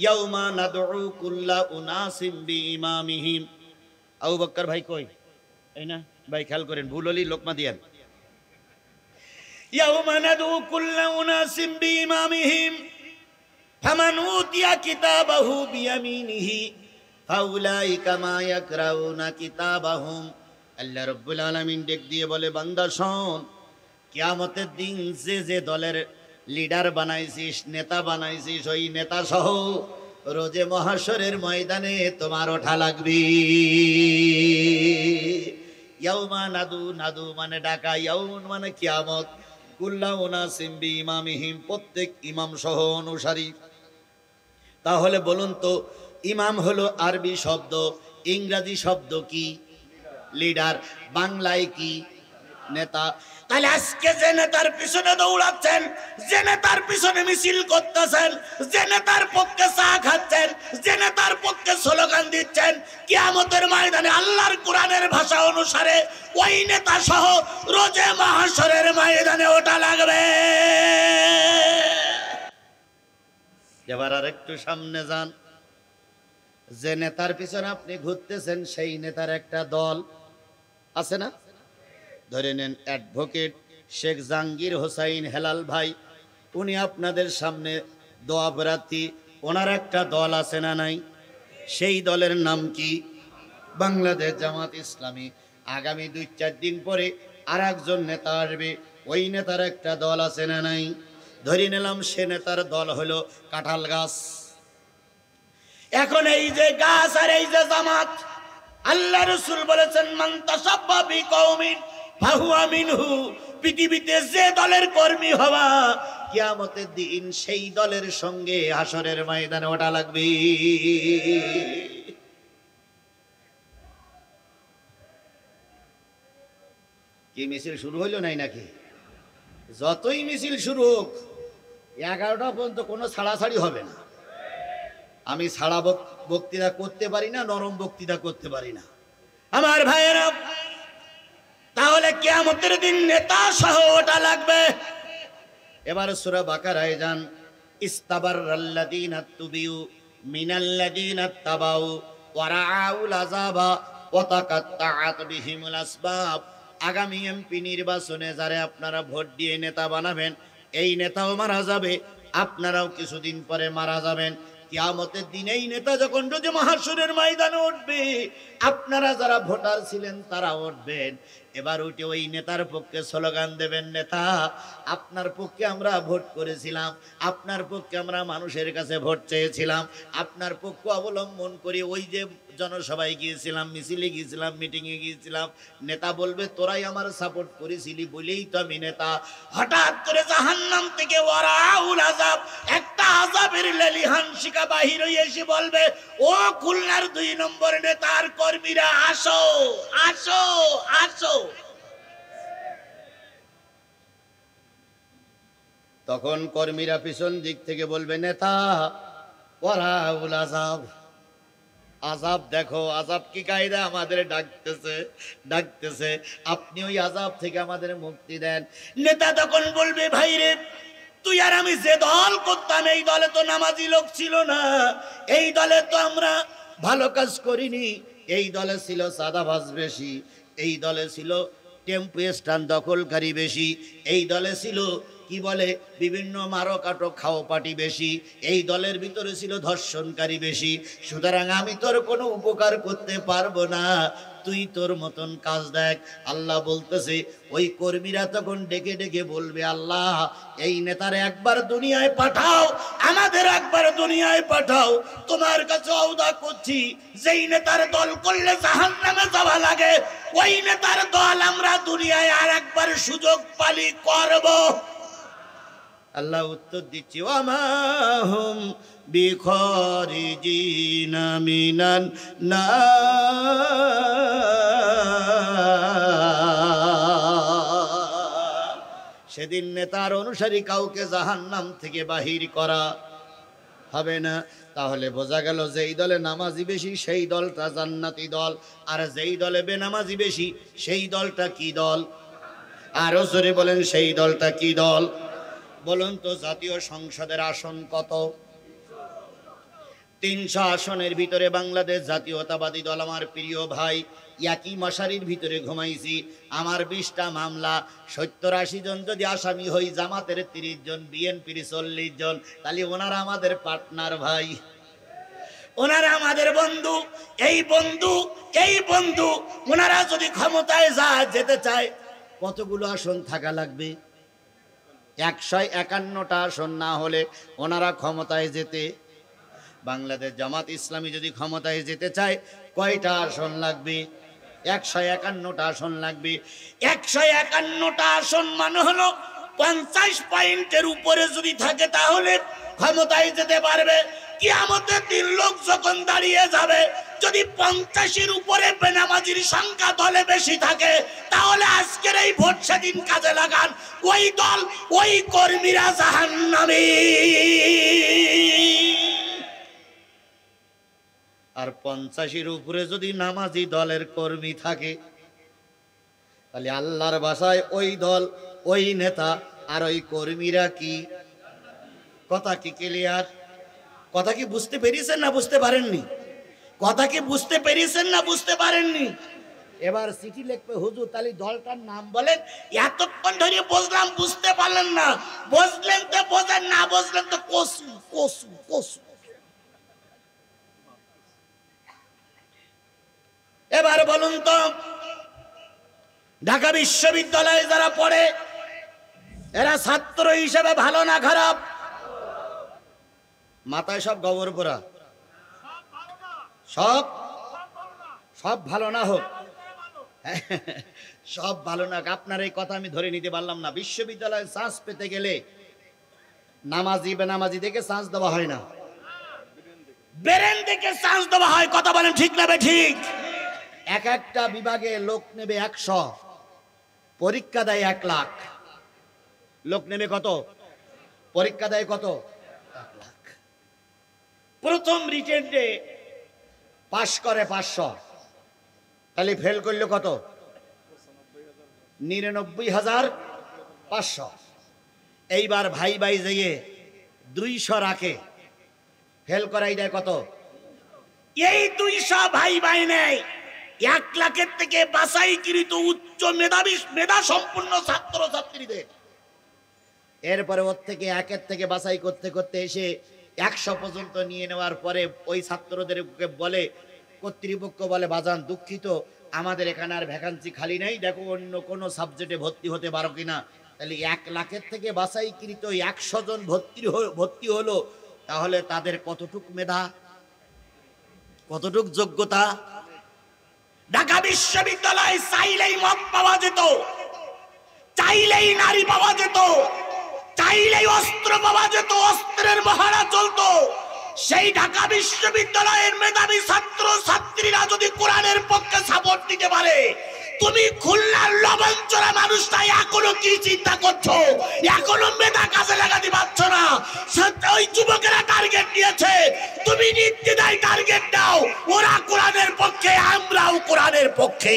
ইয়াউমা নাদউ কুল্লা উনাসিম বিইমামিহিম। আবু বকর ভাই কই? এই না ভাই, খেয়াল করেন, ভুল হলি লোকমা দিয়েন। ইয়াউমা নাদউ কুল্লা উনাসিম বিইমামিহিম ফামান উতিয়া কিতাবাহু বিয়ামিনিহি ফাউলাইকা মা ইয়াকরাউনা কিতাবাহুম। আল্লাহ রাব্বুল আলামিন ডেক দিয়ে বলে, বান্দা শোন, কিয়ামতের দিন যে যে দলের লিডার বানাইছিস, নেতা বানাইছিস, ওই নেতা সহ রোজে মহাশরের ময়দানে তোমার ওঠা লাগবে। ইয়াউমা নাদু, নাদু মানে ডাকা, ইয়াউম মানে কিয়ামত, কুল্লা উনাসিম বিইমামিহিম প্রত্যেক ইমাম সহ অনুসারী। তাহলে বলুন তো, ইমাম হলো আরবি শব্দ, ইংরেজি শব্দ কি? লিডার। বাংলায় কি? নেতা। তাহলে আজকে যে নেতার পিছনে দৌড়াচ্ছেন, যে নেতার পিছনে মিছিল করতেছেন, যে নেতার পক্ষে চা খাচ্ছেন, যে নেতার পক্ষে স্লোগান দিচ্ছেন, কিয়ামতের ময়দানে আল্লাহর কোরআনের ভাষা অনুসারে ওই নেতা সহ রোজে মাহশরের ময়দানে ওঠা লাগবে। এবার আর একটু সামনে যান, যে নেতার পিছনে আপনি ঘুরতেছেন সেই নেতার একটা দল আছে না? ধরে নেন অ্যাডভোকেট শেখ জাহাঙ্গীর হোসাইন হেলাল ভাই, উনি আপনাদের সামনে দোয়া প্রার্থী, ওনার একটা দল আছে না নাই? সেই দলের নাম কি? বাংলাদেশ জামাত ইসলামী। আগামী 2-4 দিন পরে আর একজন নেতা আসবে। ওই নেতার একটা দল আছে না নাই? ধরে নিলাম সে নেতার দল হলো কাঁঠাল গাছ। এখন এই যে গাছ আর এই যে জামাত, আল্লাহ রাসূল বলেছেন মান তাসাব্বা বিকওমিন ফাহুয়া মিনহু। পৃথিবীতে যে দলের কর্মী হবা, কিয়ামতের দিন সেই দলের সঙ্গে হাসরের ময়দানে ওঠা লাগবে। কি মিছিল শুরু হইল নাই নাকি? যতই মিছিল শুরু হোক, 11টা পর্যন্ত কোনো ছাড়াছাড়ি হবে না। আমি ছাড়া বক্তৃতা করতে পারি না, নরম বক্তৃতা করতে পারি না আমার ভাইয়েরা। তাহলে কিয়ামতের দিন নেতা সহ ওটা লাগবে। এবার সূরা বাকারায় যান, ইস্তাবারাল্লাযীনা তুবিউ মিনাল্লাযীনা তাবাউ ওয়া রাআউল আযাবা ওয়া তাকাত্তাআত বিহিমুল আসবাব। আগামী এমপি নির্বাচনে যারা আপনারা ভোট দিয়ে নেতা বানাবেন, এই নেতাও মারা যাবে, আপনারাও কিছুদিন পরে মারা যাবেন। কিয়ামতের দিন এই নেতা যখন রোজে মাহশরের ময়দানে উঠবে, আপনারা যারা ভোটার ছিলেন তারা উঠবেন। এবার উঠে ওই নেতার পক্ষে স্লোগান দেবেন, নেতা আপনার পক্ষে আমরা ভোট করেছিলাম, আপনার পক্ষে আমরা মানুষের কাছে ভোট চেয়েছিলাম, আপনার পক্ষ অবলম্বন করে ওই যে জনসভায় গিয়েছিলাম, মিছিলে গিয়েছিলাম, মিটিংয়ে গিয়েছিলাম। নেতা বলবে তোরাই আমার সাপোর্ট করেছিলি বলেই তো আমি নেতা। হঠাৎ করে জাহান্নাম থেকে ওয়ারাউল আযাব, একটা আযাবের লেলিহান শিকা বাহির হয়ে এসে বলবে, ও খুলনার 2 নম্বর নেতার কর্মীরা আসো আসো আসো। তখন কর্মীরা পিছন দিক থেকে বলবে, নেতা ওয়ারাউল আযাব, আযাব দেখো, আযাব কি কায়দা আমাদের ডাকতেছে, আপনি ওই আযাব থেকে আমাদের মুক্তি দেন। নেতা তখন বলবে, ভাই রে তুই আর আমি যে দল করতাম, এই দলে তো নামাজি লোক ছিল না, এই দলে তো আমরা ভালো কাজ করিনি, এই দলে ছিল সাদাবাজ বেশি, এই দলে ছিল টেম্পু স্ট্যান্ড দখলকারী বেশি, এই দলে ছিল কি বলে বিভিন্ন মারো কাটো খাও পাটি বেশি, এই দলের ভিতরে ছিল ধর্ষণকারী বেশি। সুতরাং আমি তোর কোনো উপকার করতে পারবো না, তুই তোর মতন কাজ দেখ। আল্লাহ বলতেছে, ওই কর্মীরা তখন ডেকে ডেকে বলবে, আল্লাহ এই নেতার একবার দুনিয়ায় পাঠাও, আমাদের একবার দুনিয়ায় পাঠাও, তোমার কাছে আওদা করছি, যেই নেতার দল করলে জাহান্নামে যাওয়া লাগে, ওই নেতার দল আমরা দুনিয়ায় আর একবার সুযোগ পালি করব। আল্লাহ উত্তর দিচ্ছি, ওয়ামাহুম বিখারিজিনা মিনান নার। সেদিন নেতার অনুসারী কাউকে জাহান্নাম থেকে বাহির করা হবে না। তাহলে বোঝা গেল যেই দলে নামাজি বেশি সেই দলটা জান্নাতি দল, আর যেই দলে বেনামাজি বেশি সেই দলটা কি দল? আরো জোরে বলেন, সেই দলটা কি দল? বলুন তো, জাতীয় সংসদের আসন কত? 300 আসনের ভিতরে বাংলাদেশ জাতীয়তাবাদী দল, আমার প্রিয় ভাই, একই মশারির ভিতরে ঘুমাইছি। আমার 20টা মামলা, 70-80 জন যদি আসামি হই, জামাতের 30 জন, বিএনপির 40 জন, তাহলে ওনারা আমাদের পার্টনার ভাই, ওনারা আমাদের বন্ধু। এই বন্ধু ওনারা যদি ক্ষমতায় যেতে চায়, কতগুলো আসন থাকা লাগবে? 151টা আসন না হলে ওনারা ক্ষমতায় যেতে, বাংলাদেশ জামাত ইসলামী যদি ক্ষমতায় যেতে চায় কয়টা আসন লাগবে? 151টা আসন লাগবে। 151টা আসন মানে হলো 50 পয়েন্টের উপরে যদি থাকে তাহলে ক্ষমতায় যেতে পারবে। কিয়ামতের দিন লোক যখন দাঁড়িয়ে যাবে, যদি 50-এর উপরে বেনামাজির সংখ্যা দলে বেশি থাকে, তাহলে আজকের এই ভোট সেদিন কাজে লাগান, ওই দল ওই কর্মীরা জাহান্নামী। আর 50-এর উপরে যদি নামাজি দলের কর্মী থাকে, তাহলে আল্লাহর ভাষায় ওই দল, ওই নেতা আর ওই কর্মীরা কি? কথা কি ক্লিয়ার? কথা কি বুঝতে পেরেছেন না বুঝতে পারেননি? কথা কি বুঝতে পেরেছেন না বুঝতে পারেননি? এবার চিঠি লিখবে, হুজুর তাহলে দলটার নাম বলেন। এতক্ষণ ধরে বুঝলাম, বুঝতে পারলেন না, বুঝলেন তো বোঝেন, না বুঝলেন তো কসু কসু কসু। এবার বলুন তো, ঢাকা বিশ্ববিদ্যালয়ে যারা পড়ে এরা ছাত্র হিসেবে ভালো না খারাপ? মাথায় সব গোবর পোড়া, সব সব ভালো না হোক, সব ভালো না। আপনার এই কথা আমি ধরে নিতে পারলাম না। বিশ্ববিদ্যালয়ে চান্স পেতে গেলে নামাজি বেনামাজি দেখে চান্স দেওয়া হয় না, বেরেন দেখে চান্স দেওয়া হয়। কথা বলেন ঠিক না ঠিক? এক একটা বিভাগে লোক নেবে 100, পরীক্ষা দেয় 1 লাখ। লোক নেবে কত? পরীক্ষা দেয় কত? 1 লাখ। প্রথম রিটেনে পাশ করে 500, তাহলে ফেল করলো কত? 99,500। এইবার ভাই ভাই যেয়ে 200 রাখে, ফেল করাই দেয় কত? এই 200 ভাই ভাই নেয় 1 লাখের থেকে বাছাইকৃত উচ্চ মেধাবী মেধা সম্পন্ন ছাত্র ছাত্রীদের। এরপরে ওর থেকে 1-এর থেকে বাছাই করতে করতে এসে 100 পর্যন্ত নিয়ে নেওয়ার পরে ওই ছাত্রদেরকে বলে, কর্তৃপক্ষ বলে, বাজান দুঃখিত, আমাদের এখানে আর ভ্যাকান্সি খালি নেই, দেখো অন্য কোনো সাবজেক্টে ভর্তি হতে পারো কিনা। তাহলে 1 লাখের থেকে বাছাইকৃত 100 জন ভর্তি হলো, তাহলে তাদের কতটুক মেধা, কতটুক যোগ্যতা? ঢাকা বিশ্ববিদ্যালয়ে চাইলেই মদ পাওয়া যেত, চাইলেই নারী পাওয়া যেত, চাইলেই অস্ত্র পাওয়া যেত, অস্ত্রের মহড়া চলতো। সেই ঢাকা বিশ্ববিদ্যালয়ের মেধাবী ছাত্র ছাত্রীরা যদি কোরআনের পক্ষে সাপোর্ট দিতে পারে, তুমি খুলনার লবণচড়া মানুষটা এখনো কি চিন্তা করছো? এখনো মেধা কাজে লাগাতে পারছো না। ওই যুবকেরা টার্গেট নিয়েছে, তুমি নির্দ্বিধায় টার্গেট নাও। ওরা কোরআনের পক্ষে, আমরাও কোরআনের পক্ষে।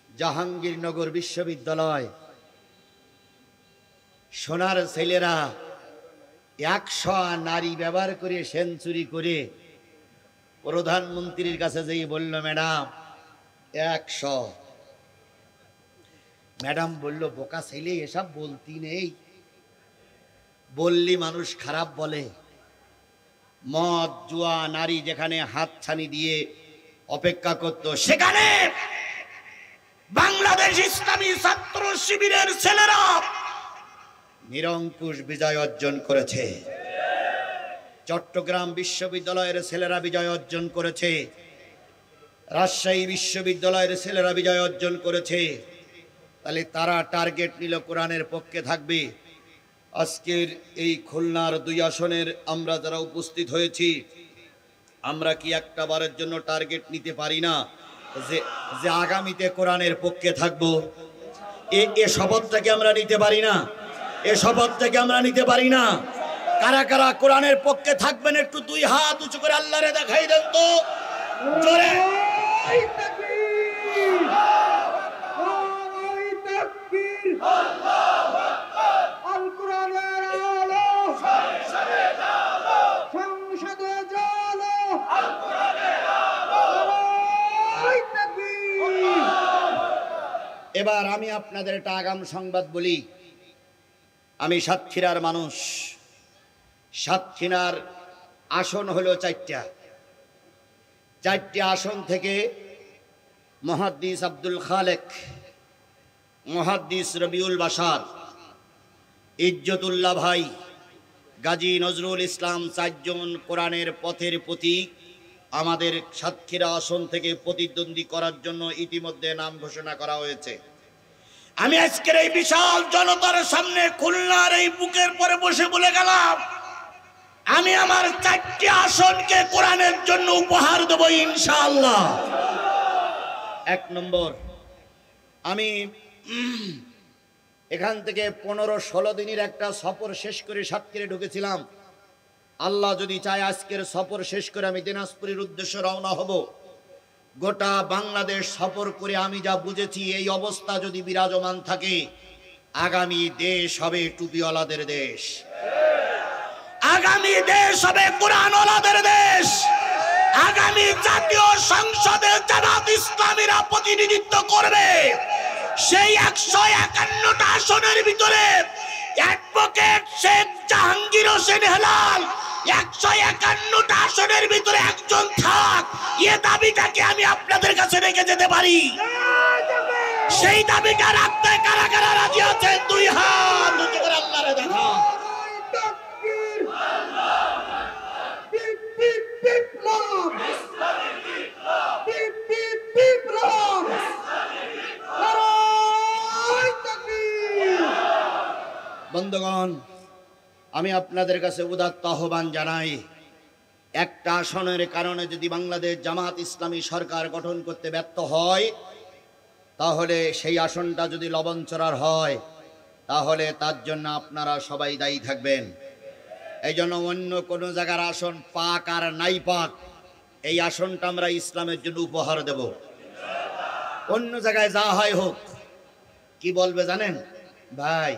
জাহাঙ্গীরনগর বিশ্ববিদ্যালয়, সোনার ছেলেরা 100 নারী ব্যবহার করে সেঞ্চুরি করে প্রধানমন্ত্রীর কাছে যেই বলল, ম্যাডাম 100। ম্যাডাম বলল, বোকা ছেলে, এসব বলতি নেই, বললি মানুষ খারাপ বলে। মদ জুয়া নারী যেখানে হাতছানি দিয়ে অপেক্ষা করত, সেখানে বাংলাদেশ ইসলামী ছাত্র শিবিরের ছেলেরা নিরঙ্কুশ বিজয় অর্জন করেছে। চট্টগ্রাম বিশ্ববিদ্যালয়ের ছেলেরা বিজয় অর্জন করেছে, রাজশাহী বিশ্ববিদ্যালয়ের ছেলেরা বিজয় অর্জন করেছে। তাহলে তারা টার্গেট নিল কোরআনের পক্ষে থাকবে। আজকের এই খুলনার 2 আসনের আমরা যারা উপস্থিত হয়েছি, আমরা কি একটা বারের জন্য টার্গেট নিতে পারি না যে আগামীতে কোরআনের পক্ষে থাকবো? এ শপথটাকে আমরা নিতে পারি না? এ শপথটাকে আমরা নিতে পারি না? কারা কারা কোরআনের পক্ষে থাকবেন একটু 2 হাত উঁচু করে আল্লাহরে দেখাই দেন তো জোরে। এবার আমি আপনাদের একটা আগাম সংবাদ বলি। আমি সাতক্ষীরার মানুষ। সাতক্ষীরার আসন হলো 4টা আসন থেকে মুহাদ্দিস আব্দুল খালেক, মুহাদ্দিস রবিউল বাশার, ইজ্জতুল্লাহ ভাই, গাজী নজরুল ইসলাম 4 জন কোরআনের পথের প্রতীক আমাদের সাতক্ষীরা আসন থেকে প্রতিদ্বন্দ্বী করার জন্য ইতিমধ্যে নাম ঘোষণা করা হয়েছে। আমি আজকের এই বিশাল জনতার সামনে খুলনার এই বুকের পরে বসে বলে গেলাম, আমি আমার 4টি আসনকে কোরআনের জন্য উপহার দেব ইনশাআল্লাহ। 1 নম্বর, আমি এখান থেকে 15-16 দিনের একটা সফর শেষ করে সাতক্ষীরে ঢুকেছিলাম। আল্লাহ যদি চায় আজকের সফর শেষ করে আমি দিনাজপুরের উদ্দেশ্যে রওনা হব। গোটা বাংলাদেশ সফর করে আমি যা বুঝেছি, এই অবস্থা যদি বিরাজমান থাকে, আগামী দেশ হবে টুপিওয়ালাদের দেশ, আগামী দেশ হবে কোরআনওয়ালাদের দেশ, আগামী জাতীয় সংসদে জামাত ইসলামীরা প্রতিনিধিত্ব করবে। সেই 151টা আসনের ভিতরে অ্যাডভোকেট শেখ জাহাঙ্গীর হোসেন হেলাল 151টা আসনের ভিতরে একজন থাক, এ দাবিটাকে আমি আপনাদের কাছে রেখে যেতে পারি। সেই দাবিটা রাখতে কারা কারা রাজি আছেন? দুই হাত উঁচু করে আল্লাহরে দেখা। বন্ধুগণ, আমি আপনাদের কাছে উদাত্ত আহ্বান জানাই, একটা আসনের কারণে যদি বাংলাদেশ জামাত ইসলামী সরকার গঠন করতে ব্যর্থ হয়, তাহলে সেই আসনটা যদি লবণচড়ার হয়, তাহলে তার জন্য আপনারা সবাই দায়ী থাকবেন। এই জন্য অন্য কোনো জায়গার আসন পাক আর নাই পাক, এই আসনটা আমরা ইসলামের জন্য উপহার দেব। অন্য জায়গায় যা হয় হোক, কি বলবে জানেন ভাই,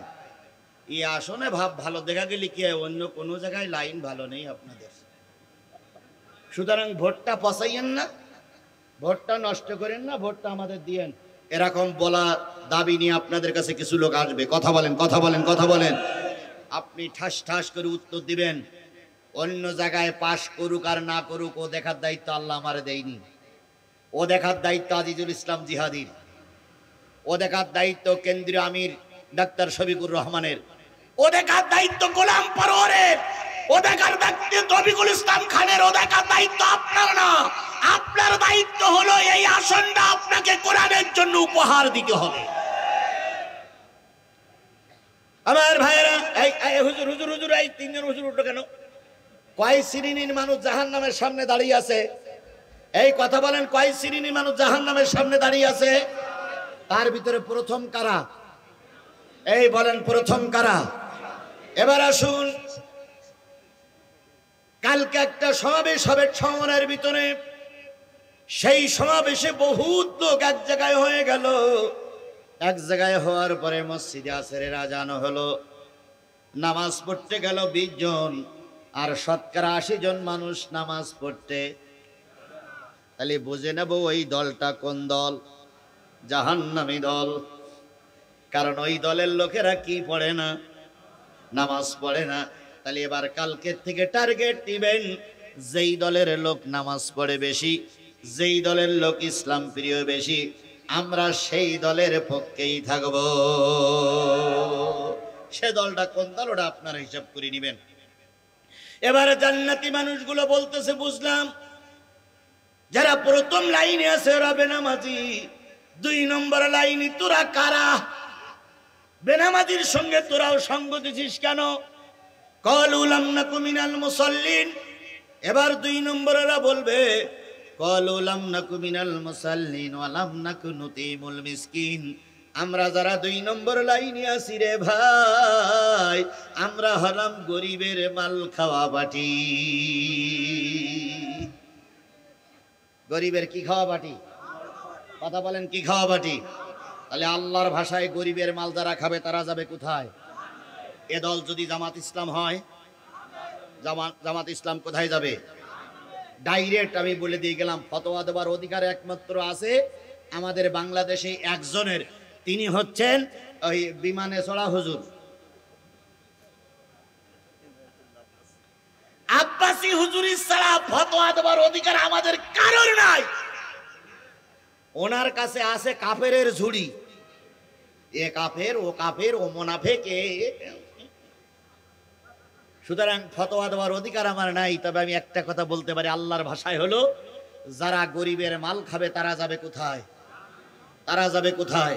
এই আসনে ভাব ভালো দেখা গেলে কি হয়, অন্য কোনো জায়গায় লাইন ভালো নেই আপনাদের। সুতরাং ভোটটা পচাইয়েন না, ভোটটা নষ্ট করেন না, ভোটটা আমাদের দিয়েন, এরকম বলা দাবি নিয়ে আপনাদের কাছে কিছু লোক আসবে। কথা বলেন, কথা বলেন, কথা বলেন। আপনি ঠাস ঠাস করে উত্তর দিবেন। অন্য জায়গায় পাশ করুক আর না করুক, ও দেখার দায়িত্ব আল্লাহ আমারে দেয়নি। ও দেখার দায়িত্ব আজিজুল ইসলাম জিহাদির, ও দেখার দায়িত্ব কেন্দ্রীয় আমির ডাক্তার শফিকুর রহমানের, ও দেখার দায়িত্ব গোলাম পরোয়ারের, ও দেখার দায়িত্ব রফিকুল ইসলাম খানের, ও দেখার দায়িত্ব আপনার না। আপনার দায়িত্ব হলো এই আসনটা আপনাকে কোরআনের জন্য উপহার দিতে হবে। আমার ভাইয়েরা, এই হুজুর হুজুর হুজুর, এই তিনজন হুজুর উঠো কেন? কয় শ্রেণীর মানুষ জাহান্নামের সামনে দাঁড়িয়ে আছে? এই কথা বলেন, কয় শ্রেণীর মানুষ জাহান্নামের সামনে দাঁড়িয়ে আছে? তার ভিতরে প্রথম কারা? এই বলেন, প্রথম কারা? এবার আসুন, কালকে একটা সমাবেশ হবে সমনের ভিতরে। সেই সমাবেশে বহুত লোক এক জায়গায় হয়ে গেল। এক জায়গায় হওয়ার পরে মসজিদে আসরের আজান হলো, নামাজ পড়তে গেল 20 জন, আর শতকরা 80 জন মানুষ নামাজ পড়তে। তাহলে বুঝে নেব ওই দলটা কোন দল? জাহান্নামী দল। কারণ ওই দলের লোকেরা কি পড়ে না? নামাজ পড়ে না। তাহলে এবার কালকের থেকে টার্গেট দিবেন, যেই দলের লোক নামাজ পড়ে বেশি, যেই দলের লোক ইসলাম প্রিয় বেশি, আমরা সেই দলের পক্ষেই থাকব। সে দলটা কোন দল, ওটা আপনারা হিসাব করে নেবেন। এবারে জান্নাতি মানুষগুলো বলতেছে, বুঝলাম যারা প্রথম লাইনে আছে ওরা বেনামাজি, 2 নম্বর লাইনে তোরা কারা? বেনামাজির সঙ্গে তোরাও সঙ্গ দিছিস কেন? ক্বালু লাম নাকু মিনাল মুসাল্লিন। এবার 2 নম্বরেরা বলবে, ক্বালু লাম নাকু মিনাল মুসাল্লিন ওয়া লাম নাকু নুতিমুল মিসকিন। আমরা যারা 2 নম্বর লাইনে আছি রে ভাই, আমরা হলাম গরিবের মাল খাওয়া বাটি। গরিবের কি খাওয়া বাটি? কথা বলেন, কি খাওয়া বাটি? তাহলে আল্লাহর ভাষায় গরিবের মাল যারা খাবে তারা যাবে কোথায়? এ দল যদি জামাত ইসলাম হয়, জামাত ইসলাম কোথায় যাবে? ডাইরেক্ট আমি বলে দিয়ে গেলাম, ফতোয়া দেওয়ার অধিকার একমাত্র আছে আমাদের বাংলাদেশে একজনের, তিনি হচ্ছেন ওই বিমানে চড়া হুজুর আব্বাসী হুজুরি ছাড়া ফতোয়া দেওয়ার অধিকার আমাদের কারোর নাই। ওনার কাছে আছে কাফেরের ঝুড়ি, এ কাফের, ও কাফের, ও মুনাফিক। সুতরাং ফতোয়া দেওয়ার অধিকার আমার নাই। তবে আমি একটা কথা বলতে পারি, আল্লাহর ভাষায় হলো, যারা গরিবের মাল খাবে তারা যাবে কোথায়? তারা যাবে কোথায়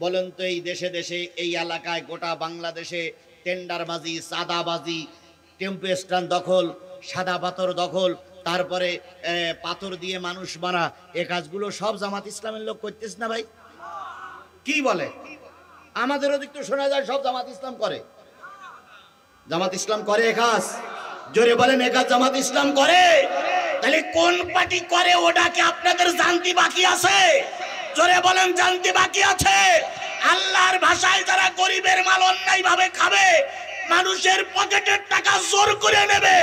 বলেন তো? এই দেশে দেশে, এই এলাকায়, গোটা বাংলাদেশে টেন্ডারবাজি, চাঁদাবাজি, টেম্পো স্ট্যান্ড দখল, সাদা পাথর দখল, তারপরে পাথর দিয়ে মানুষ মারা, এ কাজগুলো সব জামাত ইসলামের লোক করতেছ না ভাই? কি বলে? আমাদের ওদিক তো শোনা যায় সব জামাত ইসলাম করে। জামাত ইসলাম করে এ কাজ? জোরে বলেন, এ কাজ জামাত ইসলাম করে? তাহলে কোন পার্টি করে ওটাকে আপনাদের জানতে বাকি আছে? জোরে বলেন, জানতে বাকি আছে? আল্লাহর ভাষায় যারা গরিবের মাল অন্যায় ভাবে খাবে, মানুষের পকেটের টাকা জোর করে নেবে,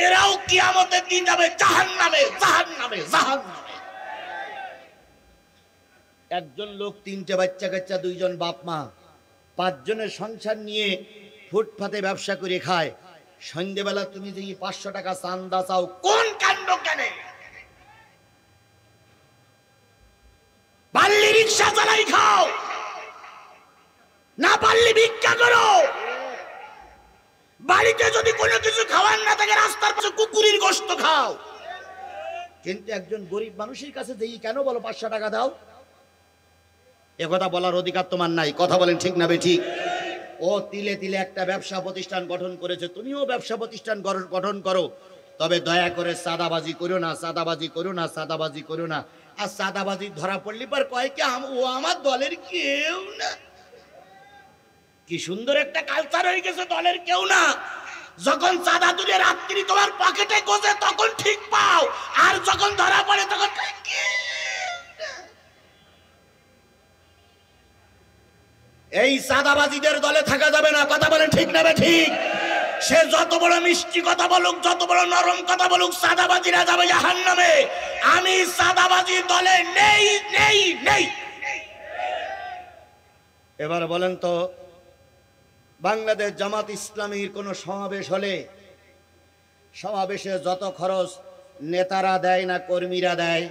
এরাও কিয়ামতের দিন যাবে জাহান্নামে, জাহান্নামে, জাহান্নামে। একজন লোক 3টে বাচ্চা কাচ্চা, 2 জন বাপ মা, 5 জনের সংসার নিয়ে ফুটপাতে ব্যবসা করে খায়। সন্ধ্যেবেলা তুমি যে 500 টাকা চান্দা চাও, কোন কাণ্ড কেন? পারলে রিক্সা চালাই খাও, না পারলে ভিক্ষা করো। বাড়িতে যদি কোনো কিছু খাওয়ার না থাকে রাস্তার পাশে কুকুরের গোশত খাও। কিন্তু একজন গরিব মানুষের কাছে যেই কেন বলো 500 টাকা দাও? একথা বলার অধিকার তোমার নাই। কথা বলেন ঠিক না বেঠিক? ও তিলে তিলে একটা ব্যবসা প্রতিষ্ঠান গঠন করেছে, তুমিও ব্যবসা প্রতিষ্ঠান গঠন করো। তবে দয়া করে সাদাবাজি করো না, সাদাবাজি করো না, সাদাবাজি করো না। আর সাদাবাজি ধরা পড়লি পর কয় কি ও আমার দলের কেউ না। কি সুন্দর একটা কালচার হয়ে গেছে, দলের কেউ না। যখন চাঁদা তুলে রাত্রি তোমার পকেটে গোজে তখন ঠিক পাও, আর যখন ধরা পড়ে তখন এই সাদাবাজিদের দলে থাকা যাবে না। কথা বলেন ঠিক না ঠিক? সে যত বড় মিষ্টি কথা বলুক, যত বড় নরম কথা বলুক, সাদাবাজিরা যাবে জাহান্নামে। আমি সাদাবাজির দলে নেই নেই নেই। এবার বলেন তো, বাংলাদেশ জামাত ইসলামীর কোন সমাবেশ হলে সমাবেশে যত খরচ নেতারা দেয় না কর্মীরা দেয়?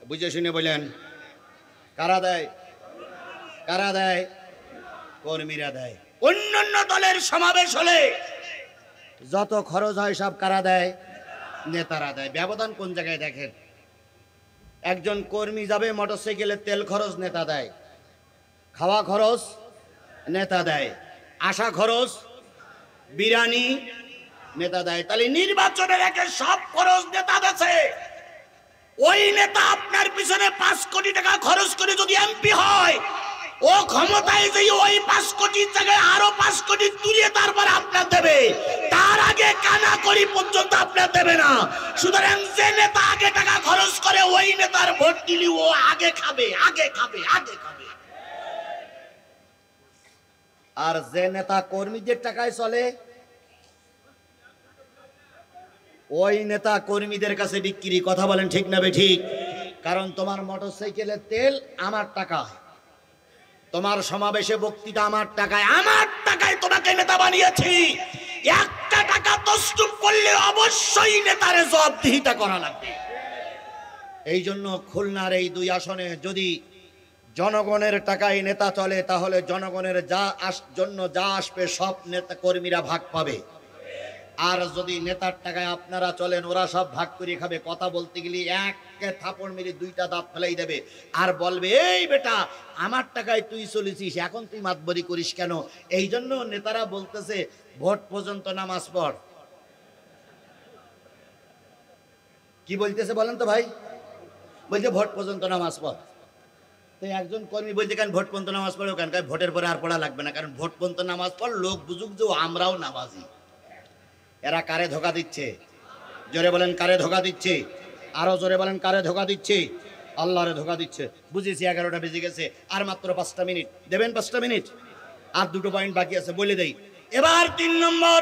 বুঝে শুনে বলেন, কারা দেয়? কারা দেয়? কর্মীরা দেয়। অন্যান্য দলের সমাবেশ হলে যত খরচ হয় সব কারা দেয়? নেতারা দেয়। ব্যবধান কোন জায়গায় দেখেন? একজন কর্মী যাবে, মোটরসাইকেলের তেল খরচ নেতা দেয়, খাওয়া খরচ নেতা দেয়, আসা খরচ বিরানি নেতা দেয়। তাহলে নির্বাচনের একে সব খরচ নেতা দেছে। ওই নেতা আপনার পিছনে 5 কোটি টাকা খরচ করে যদি এমপি হয়, ও ক্ষমতায় যে ওই 5 কোটির জায়গায় আরো 5 কোটি তুলে তারপর আপনার দেবে। তার আগে কানা করি পর্যন্ত আপনার দেবে না। সুতরাং যে নেতা আগে টাকা খরচ করে ওই নেতার ভোট দিলি ও আগে খাবে, আগে খাবে, আগে খাবে। আর যে নেতা কর্মীদের টাকায় চলে, ওই নেতা কর্মীদের কাছে বিক্রি। কথা বলেন ঠিক না ঠিক? কারণ তোমার মোটরসাইকেলের তেল আমার টাকা, তোমার সমাবেশে বক্তৃতা আমার টাকায়, আমার টাকায় তোমাকে নেতা বানিয়েছি। একটা টাকা তসরুপ করলে অবশ্যই নেতারে জবাবদিহিতা করা লাগবে। এই জন্য খুলনার এই 2 আসনে যদি জনগণের টাকায় নেতা চলে, তাহলে জনগণের জন্য যা আসবে সব নেতা কর্মীরা ভাগ পাবে। আর যদি নেতার টাকায় আপনারা চলেন, ওরা সব ভাগ করে খাবে। কথা বলতে গেলে একে থাপড় মেরে 2টা দাঁত ফেলাই দেবে আর বলবে, এই বেটা আমার টাকায় তুই চলেছিস, এখন তুই মাতবরি করিস কেন? এই জন্য নেতারা বলতেছে ভোট পর্যন্ত নামাজ পড়। কি বলতেছে বলেন তো ভাই? বলছে ভোট পর্যন্ত নামাজ পড়। তো একজন কর্মী বলছে কেন ভোট পর্যন্ত নামাজ পড়ো কেন? ভোটের পরে আর পড়া লাগবে না, কারণ ভোট পর্যন্ত নামাজ পড়, লোক বুঝুক যে আমরাও নামাজি। এরা কারে ধোকা দিচ্ছে? জোরে বলেন কারে ধোকা দিচ্ছে? আরো জোরে বলেন কারে ধোকা দিচ্ছে? আল্লাহরে ধোকা দিচ্ছে। বুঝেছি 11টা বেজে গেছে, আর মাত্র 5টা মিনিট দেবেন। 5টা মিনিট আর 2টো পয়েন্ট বাকি আছে, বলে দেই। এবার 3 নম্বর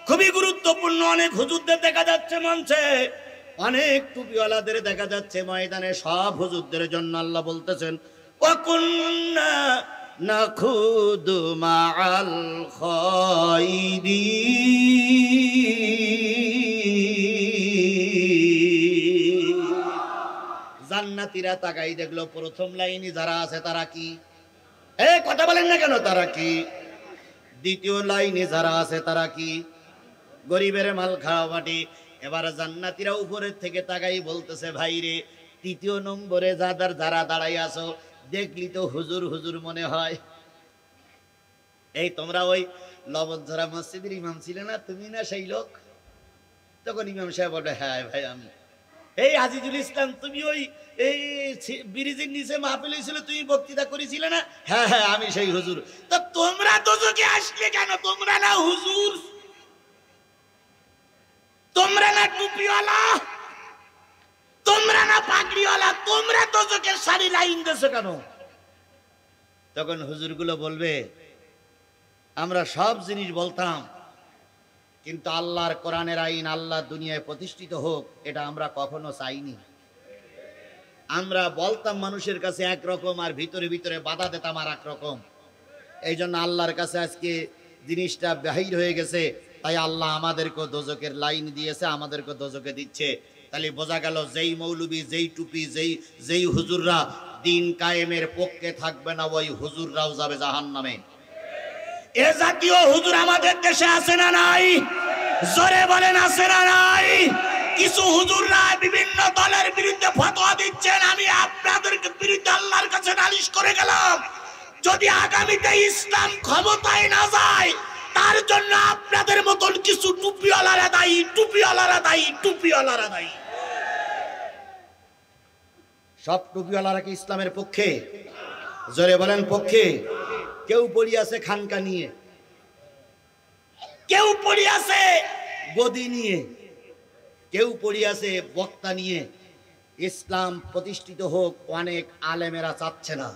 খুবই গুরুত্বপূর্ণ। অনেক হুজুরদের দেখা যাচ্ছে মঞ্চে, অনেক টুপিওয়ালাদের দেখা যাচ্ছে ময়দানে। সব হুজুরদের জন্য আল্লাহ বলতেছেন, ওয়াকুন্না নাখুদু মাআল খায়রিন। জান্নাতীরা তাকাই দেখলো প্রথম লাইনে যারা আছে তারা কি? কথা বলেন না কেন? তারা কি? দ্বিতীয় লাইনে যারা আছে তারা কি? গরিবের মাল খাওয়া মাটি। এবার জান্নাতীরা উপরের থেকে তাকাই বলতেছে, ভাই রে, 3য় নম্বরে যারা দাঁড়াই আছো দেখলি তো হুজুর হুজুর মনে হয়। এই তোমরা ওই লবণঝরা মসজিদের ইমাম ছিলে না? তুমি না সেই লোক? তখন ইমাম সাহেব বলবে, হ্যাঁ ভাই আমি। এই আজিজুল ইসলাম, তুমি ওই এই ব্রিজের নিচে মাহফিল হয়েছিল, তুমি বক্তৃতা করেছিলে না? হ্যাঁ হ্যাঁ আমি সেই হুজুর। তো তোমরা দোজখে আসলে কেন? তোমরা না হুজুর, তোমরা না টুপিওয়ালা, তোমরা না পাগড়িওয়ালা, তোমরা দোজখের সারি লাইন দেছো কেন? তখন হুজুরগুলো বলবে, আমরা সব জিনিস বলতাম, কিন্তু আল্লাহর কোরআনের আইন, আল্লাহ দুনিয়ায় প্রতিষ্ঠিত হোক, এটা আমরা কখনো চাইনি। আমরা বলতাম মানুষের কাছে একরকম, আর ভিতরে ভিতরে বাধা দিতাম আর একরকম। এই জন্য আল্লাহর কাছে আজকে জিনিসটা বাহির হয়ে গেছে, তাই আল্লাহ আমাদেরকে দোজকের লাইন দিয়েছে, আমাদেরকে দোজকে দিচ্ছে। তাহলে বোঝা গেল যেই মৌলবী, যেই টুপি, যেই হুজুররা দিন কায়েমের পক্ষে থাকবে না, ওই হুজুররাও যাবে জাহান্নামে। এ জাতীয় হুজুর আমাদের দেশে আছে না নাই? জোরে বলেন আছে না নাই? কিছু হুজুররা বিভিন্ন দলের বিরুদ্ধে ফতোয়া দিচ্ছেন। আমি আপনাদের বিরুদ্ধে আল্লাহর কাছে নালিশ করে গেলাম, যদি আগামীতে ইসলাম ক্ষমতায় না যায়, তার জন্য আপনাদের মতন কিছু টুপিওয়ালারা দায়ী, টুপিওয়ালারা দায়ী, টুপিওয়ালারা দায়ী। সব টুপিওয়ালারা কি ইসলামের পক্ষে? জোরে বলেন পক্ষে? কেউ পড়িয়াছে খানকা নিয়ে, কেউ পড়িয়াছে গদি নিয়ে, কেউ পড়িয়াছে বক্তা নিয়ে। ইসলাম প্রতিষ্ঠিত হোক অনেক আলেমেরা চাচ্ছে না।